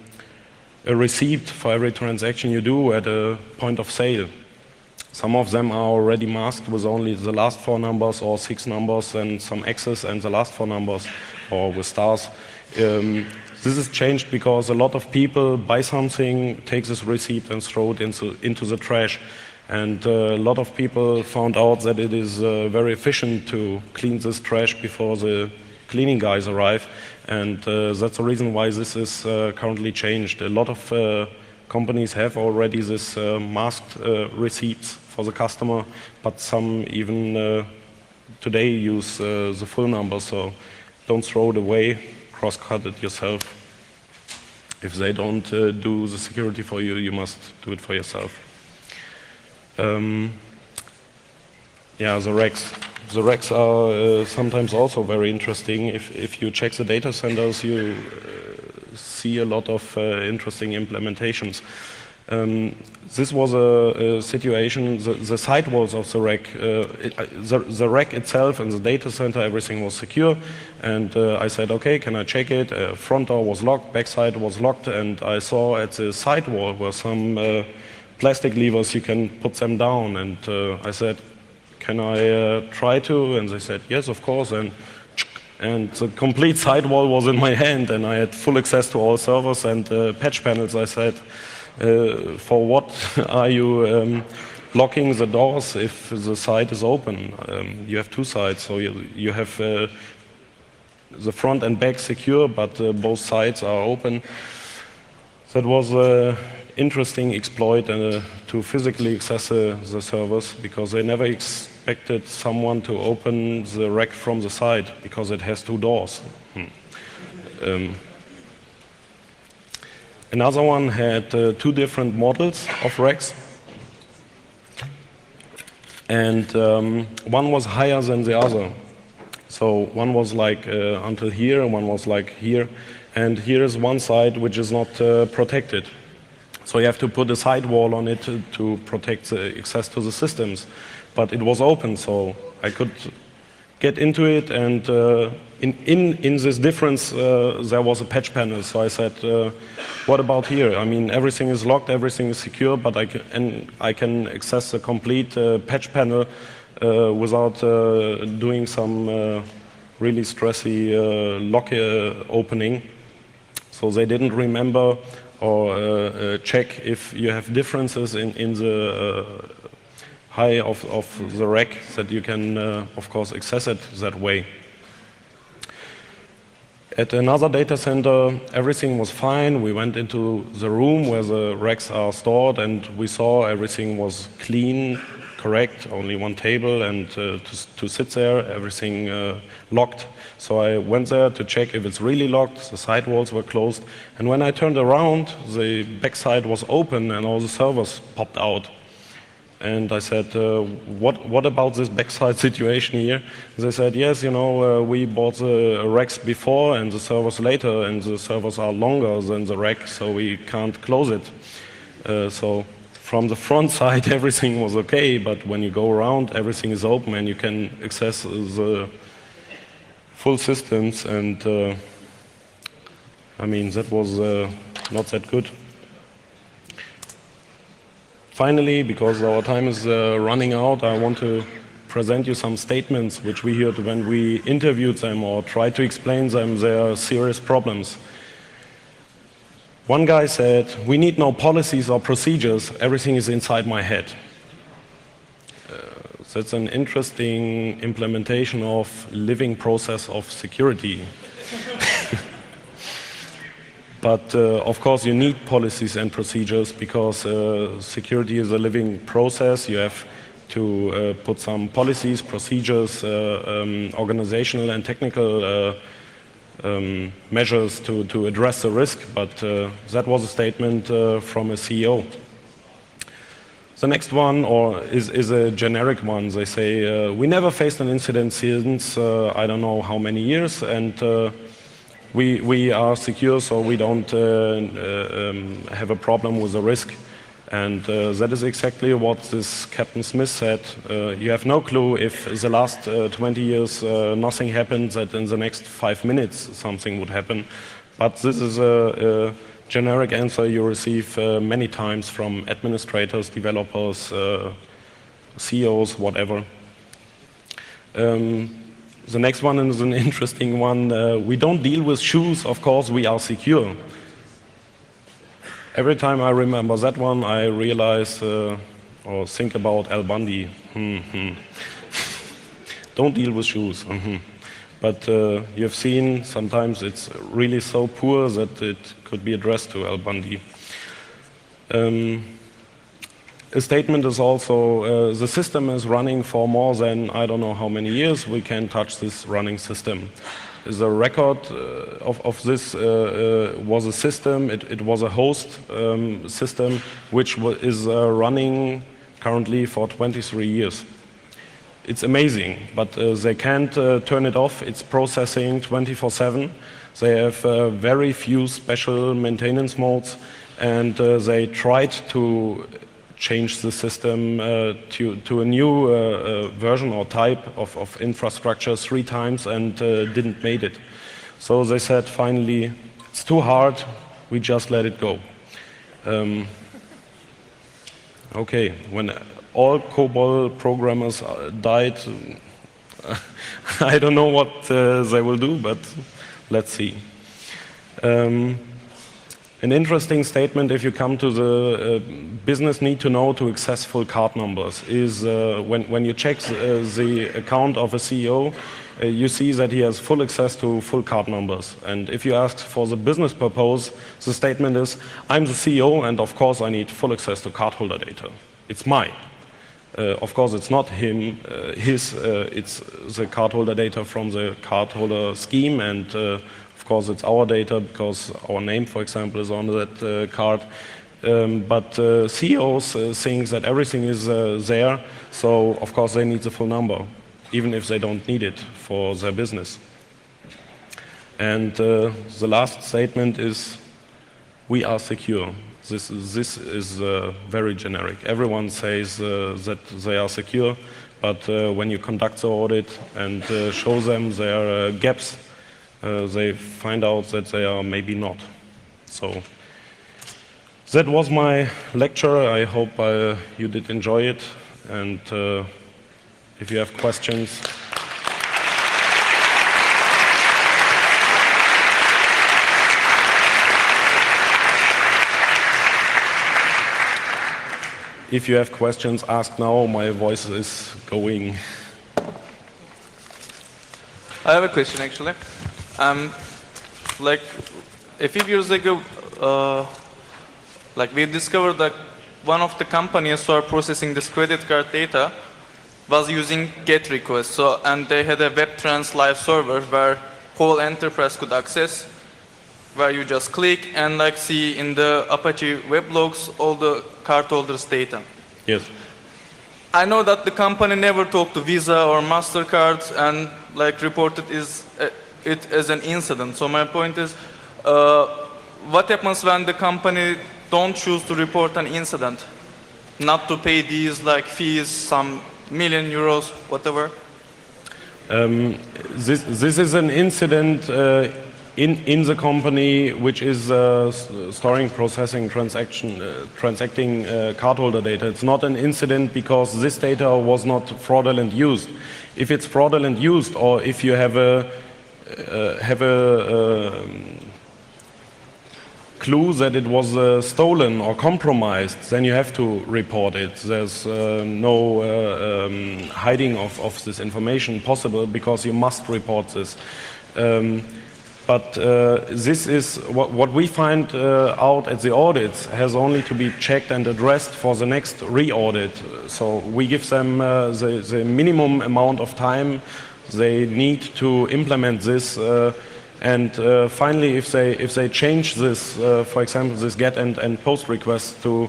receipt for every transaction you do at a point of sale. Some of them are already masked with only the last 4 numbers or 6 numbers and some X's and the last 4 numbers, or with stars. This is changed because a lot of people buy something, take this receipt and throw it into the trash. And a lot of people found out that it is very efficient to clean this trash before the cleaning guys arrive. And that's the reason why this is currently changed. A lot of companies have already this masked receipts for the customer, but some even today use the full number. So don't throw it away. Cross-cut it yourself. If they don't do the security for you, you must do it for yourself. Yeah, the racks. The racks are sometimes also very interesting. If you check the data centers, you see a lot of interesting implementations. This was a situation, the sidewalls of the rack, the rack itself and the data center, everything was secure. And I said, okay, can I check it? Front door was locked, back side was locked, and I saw at the sidewall were some plastic levers, you can put them down. And I said, can I try to? And they said, yes, of course. And the complete sidewall was in my hand, and I had full access to all servers and patch panels. I said, for what are you locking the doors if the side is open? You have 2 sides, so you have the front and back secure, but both sides are open. That was an interesting exploit to physically access the servers, because they never expected someone to open the rack from the side, because it has 2 doors. Another one had 2 different models of racks, and one was higher than the other. So one was like until here, and one was like here, and here is one side which is not protected. So you have to put a sidewall on it to protect the access to the systems. But it was open, so I could get into it, and in this difference there was a patch panel. So I said, what about here? I mean, everything is locked, everything is secure, but I can access the complete patch panel without doing some really stressy lock opening. So they didn't remember or check if you have differences in the high of the rack, that you can, of course, access it that way. At another data center, everything was fine. We went into the room where the racks are stored, and we saw everything was clean, correct, only one table, and to sit there, everything locked. So I went there to check if it's really locked. The side walls were closed. And when I turned around, the backside was open and all the servers popped out. And I said, what about this backside situation here? They said, yes, you know, we bought the racks before and the servers later, and the servers are longer than the rack, so we can't close it. So from the front side, everything was okay, but when you go around, everything is open and you can access the full systems. And I mean, that was not that good. Finally, because our time is running out, I want to present you some statements which we heard when we interviewed them or tried to explain them their serious problems. One guy said, we need no policies or procedures, everything is inside my head. So it's an interesting implementation of living process of security. But of course you need policies and procedures because security is a living process. You have to put some policies, procedures, organizational and technical measures to address the risk, but that was a statement from a CEO. The next one is a generic one. They say, we never faced an incident since I don't know how many years, and we are secure, so we don't have a problem with the risk. And that is exactly what this Captain Smith said. You have no clue if the last 20 years nothing happened, that in the next 5 minutes something would happen. But this is a generic answer you receive many times from administrators, developers, CEOs, whatever. The next one is an interesting one. We don't deal with shoes, of course, we are secure. Every time I remember that one, I realize or think about Al Bundy. Don't deal with shoes. But you have seen sometimes it's really so poor that it could be addressed to Al Bundy. A statement is also, the system is running for more than I don't know how many years, we can touch this running system. The record of this was a system, it was a host system which is running currently for 23 years. It's amazing, but they can't turn it off, it's processing 24/7. They have very few special maintenance modes, and they tried to change the system to a new version or type of infrastructure 3 times and didn't make it. So they said finally, it's too hard, we just let it go. Okay, when all COBOL programmers died, I don't know what they will do, but let's see. An interesting statement, if you come to the business need to know to access full card numbers, is when you check the account of a CEO, you see that he has full access to full card numbers. And if you ask for the business purpose, the statement is, I'm the CEO and of course I need full access to cardholder data. It's mine. Of course it's not him, it's the cardholder data from the cardholder scheme, and of course it's our data because our name, for example, is on that card. But CEOs think that everything is there, so of course they need the full number, even if they don't need it for their business. And the last statement is, we are secure. This is very generic. Everyone says that they are secure, but when you conduct the audit and show them their gaps, they find out that they are maybe not. So that was my lecture. I hope you did enjoy it, and if you have questions. If you have questions, ask now. My voice is going. I have a question actually. Like a few years ago, like we discovered that one of the companies who are processing this credit card data was using GET requests. So, and they had a WebTrans live server where whole enterprise could access, where you just click and like see in the Apache weblogs all the cardholders' data. Yes. I know that the company never talked to Visa or MasterCard and like reported it as an incident. So my point is, what happens when the company don't choose to report an incident, not to pay these like fees, some million euros, whatever? This is an incident in the company which is storing, processing, transacting cardholder data. It's not an incident because this data was not fraudulent used. If it's fraudulent used, or if you have a clue that it was stolen or compromised, then you have to report it. There's no hiding of this information possible, because you must report this. But this is what we find out at the audits has only to be checked and addressed for the next re-audit. So we give them the minimum amount of time they need to implement this. And finally, if they change this, for example, this get and post request to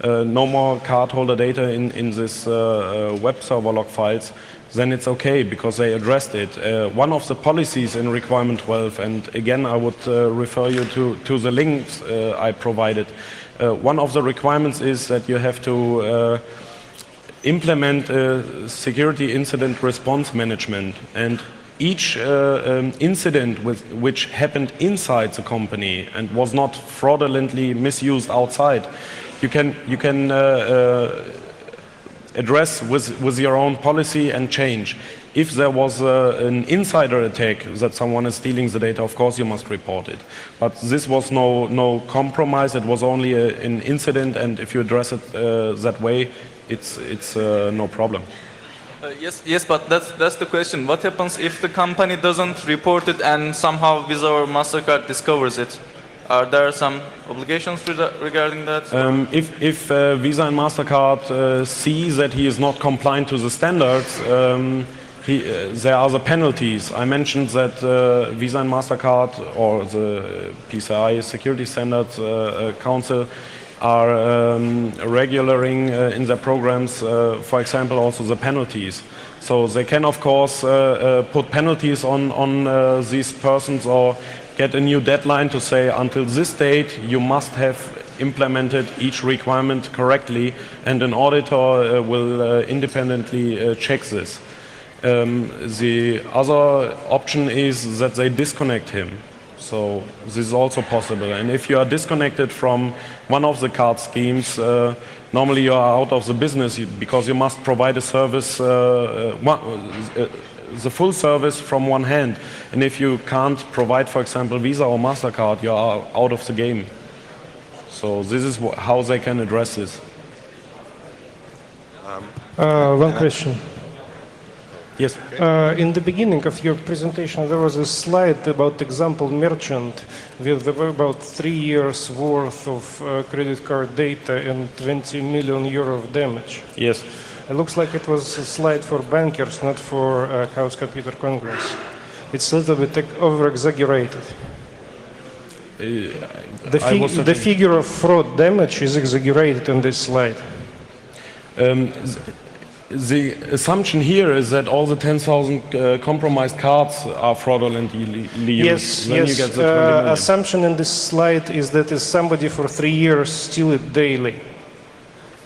no more cardholder data in this web server log files, then it's okay, because they addressed it. One of the policies in requirement 12, and again I would refer you to the links I provided, one of the requirements is that you have to implement security incident response management, and each incident which happened inside the company and was not fraudulently misused outside, you can address with your own policy and change. If there was an insider attack that someone is stealing the data, of course you must report it. But this was no compromise, it was only an incident, and if you address it that way, it's no problem. Yes, but that's the question. What happens if the company doesn't report it and somehow Visa or MasterCard discovers it? Are there some obligations regarding that? If Visa and MasterCard see that he is not compliant to the standards, there are the penalties. I mentioned that Visa and MasterCard, or the PCI Security Standards Council, are regulating in their programs, for example, also the penalties. So they can, of course, put penalties on these persons, or get a new deadline to say until this date you must have implemented each requirement correctly, and an auditor will independently check this. The other option is that they disconnect him. So this is also possible. And if you are disconnected from one of the card schemes, normally you are out of the business, because you must provide a service, the full service from one hand. And if you can't provide, for example, Visa or MasterCard, you are out of the game. So this is how they can address this. One question. Yes. In the beginning of your presentation, there was a slide about example merchant with about 3 years worth of credit card data and 20 million euro of damage. Yes. It looks like it was a slide for bankers, not for Chaos Computer Congress. It's a little bit over-exaggerated. The figure of fraud damage is exaggerated in this slide. The assumption here is that all the 10,000 compromised cards are fraudulently used. Yes, yes. Assumption in this slide is that if somebody for 3 years steal it daily.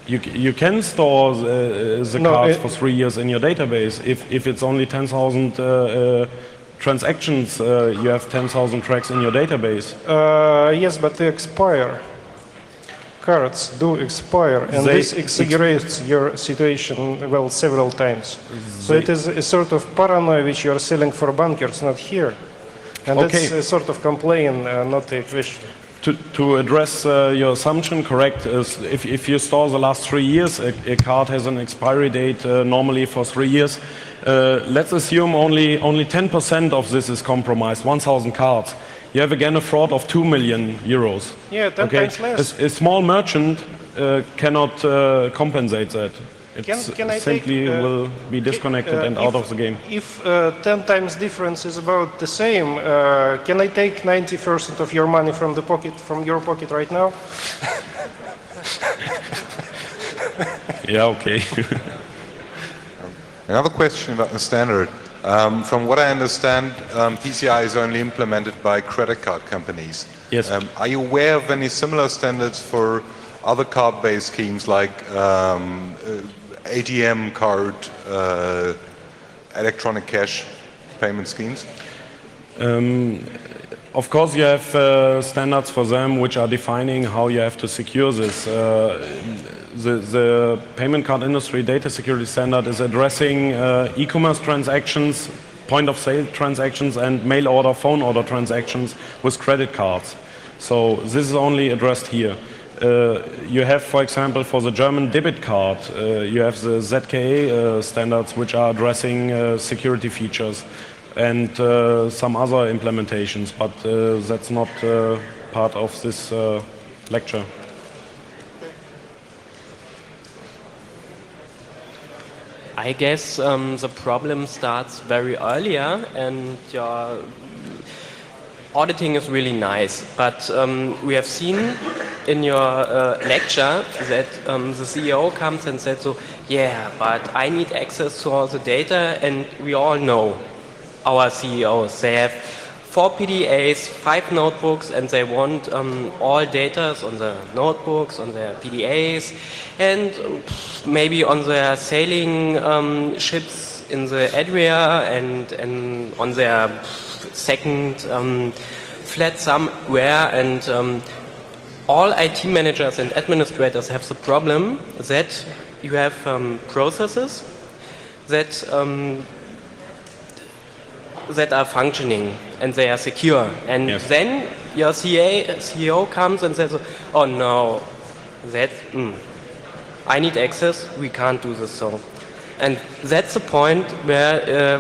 You can store the cards for 3 years in your database. If it's only 10,000 transactions, you have 10,000 tracks in your database. Yes, but they expire. Cards do expire, and this exaggerates your situation, well, several times. So it is a sort of paranoia which you are selling for bankers, not here. And that's a sort of complaint, not a question. To address your assumption, correct, is if you store the last 3 years, a card has an expiry date normally for 3 years. Let's assume only 10% of this is compromised, 1,000 cards. You have again a fraud of 2 million euros. Yeah, 10 times less. A small merchant cannot compensate that. Can I simply will be disconnected and out of the game. If 10 times difference is about the same, can I take 90% of your money from your pocket right now? Yeah, okay. Another question about the standard. From what I understand, PCI is only implemented by credit card companies. Yes. Are you aware of any similar standards for other card-based schemes like ATM card, electronic cash payment schemes? Of course, you have standards for them which are defining how you have to secure this. The payment card industry data security standard is addressing e-commerce transactions, point of sale transactions, and mail order, phone order transactions with credit cards. So this is only addressed here. You have, for example, for the German debit card, you have the ZKA standards which are addressing security features and some other implementations, but that's not part of this lecture. I guess the problem starts very earlier, and your auditing is really nice. But we have seen in your lecture that the CEO comes and said, so, yeah, but I need access to all the data, and we all know our CEOs. They have 4 PDAs, 5 notebooks, and they want all data on the notebooks, on their PDAs, and maybe on their sailing ships in the area, and on their second flat somewhere. And all IT managers and administrators have the problem that you have processes that that are functioning and they are secure. And Yes. then your CEO comes and says, oh no, that, I need access, we can't do this so. And that's the point where,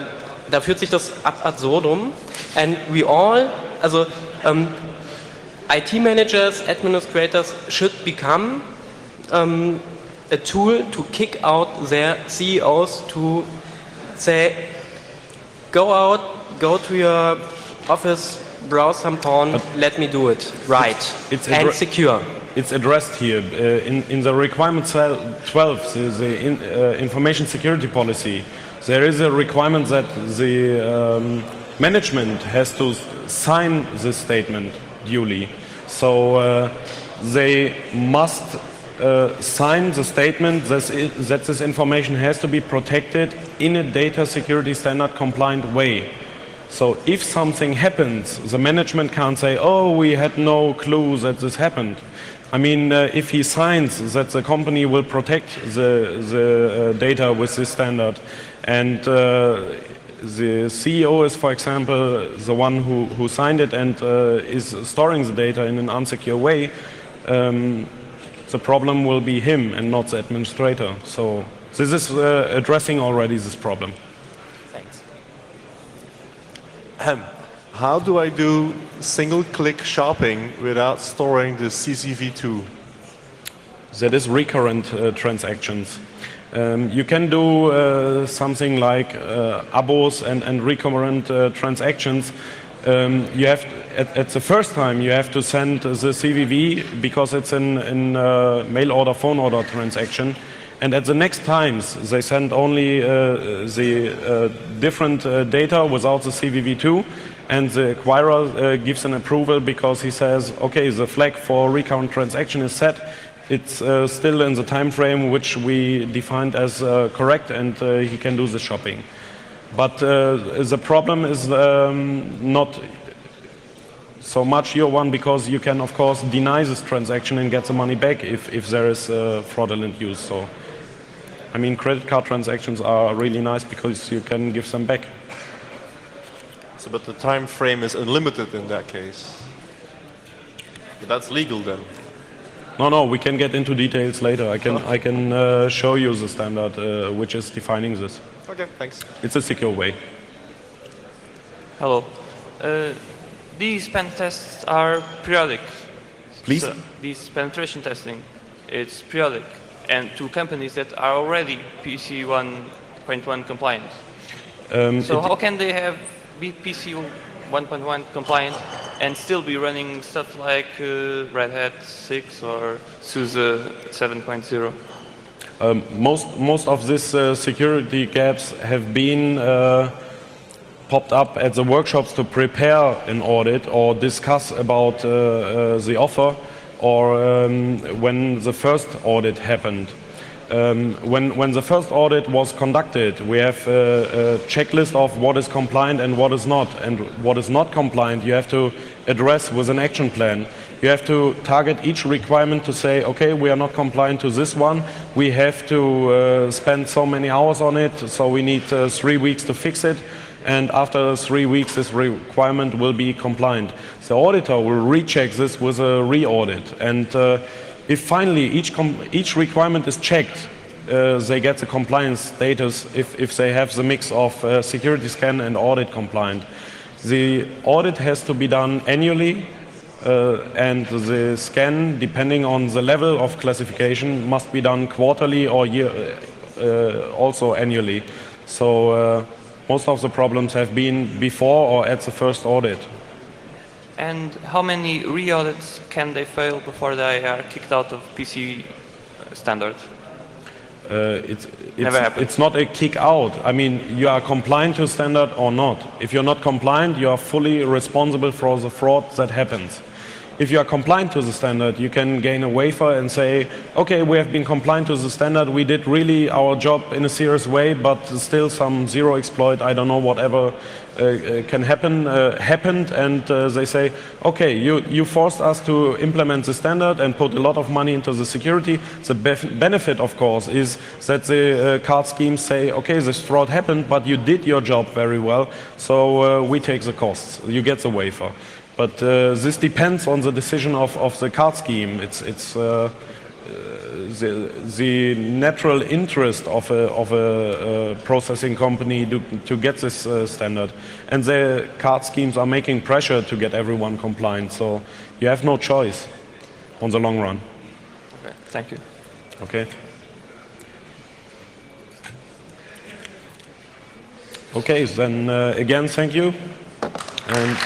da führt sich das ab absurdum. And we all, also IT managers, administrators should become a tool to kick out their CEOs to say, go out, go to your office, browse some porn, let me do it right and secure. It's addressed here in the requirement 12, the information security policy. There is a requirement that the management has to sign this statement duly. So they must sign the statement that this information has to be protected in a data security standard compliant way. So if something happens, the management can't say, oh, we had no clue that this happened. I mean, if he signs that the company will protect the data with this standard, and the CEO is, for example, the one who signed it and is storing the data in an unsecure way, the problem will be him and not the administrator. So this is addressing already this problem. Thanks. How do I do single-click shopping without storing the CCV2? That is recurrent transactions. You can do something like abos and recurrent transactions. You have at the first time you have to send the CVV because it's in mail order, phone order transaction, and at the next times they send only the different data without the CVV2, and the acquirer gives an approval because he says, okay, the flag for recurrent transaction is set. It's still in the time frame which we defined as correct, and he can do the shopping. But the problem is not so much your one, because you can of course deny this transaction and get the money back if there is fraudulent use. So, I mean, credit card transactions are really nice because you can give them back. So, but the time frame is unlimited in that case. But that's legal then. No, we can get into details later. I can show you the standard which is defining this. Okay, thanks. It's a secure way. Hello. These pen tests are periodic. Please? So these penetration testing, it's periodic. And to companies that are already PC 1.1 compliant. So how can they be PC 1.1 compliant and still be running stuff like Red Hat 6 or SUSE 7.0? Most of these security gaps have been popped up at the workshops to prepare an audit or discuss about the offer, or when the first audit happened. When the first audit was conducted, we have a checklist of what is compliant and what is not. And what is not compliant, you have to address with an action plan. You have to target each requirement to say, okay, we are not compliant to this one. We have to spend so many hours on it, so we need 3 weeks to fix it. and after 3 weeks this requirement will be compliant. The auditor will recheck this with a re-audit, and if finally each requirement is checked, they get the compliance status if they have the mix of security scan and audit compliant. The audit has to be done annually, and the scan, depending on the level of classification, must be done quarterly or also annually. So most of the problems have been before or at the first audit. And how many re-audits can they fail before they are kicked out of PC standard? It's not a kick out. I mean, you are compliant to standard or not. If you're not compliant, you are fully responsible for the fraud that happens. If you are compliant to the standard, you can gain a wafer and say, okay, we have been compliant to the standard, we did really our job in a serious way, but still some zero exploit, I don't know, whatever can happen, happened, and they say, okay, you forced us to implement the standard and put a lot of money into the security. The benefit, of course, is that the card schemes say, okay, this fraud happened, but you did your job very well, so we take the costs, you get the wafer. But this depends on the decision of the card scheme. It's the natural interest of a processing company to get this standard. And the card schemes are making pressure to get everyone compliant. So you have no choice on the long run. Okay, thank you. Okay. Okay, then again, thank you. And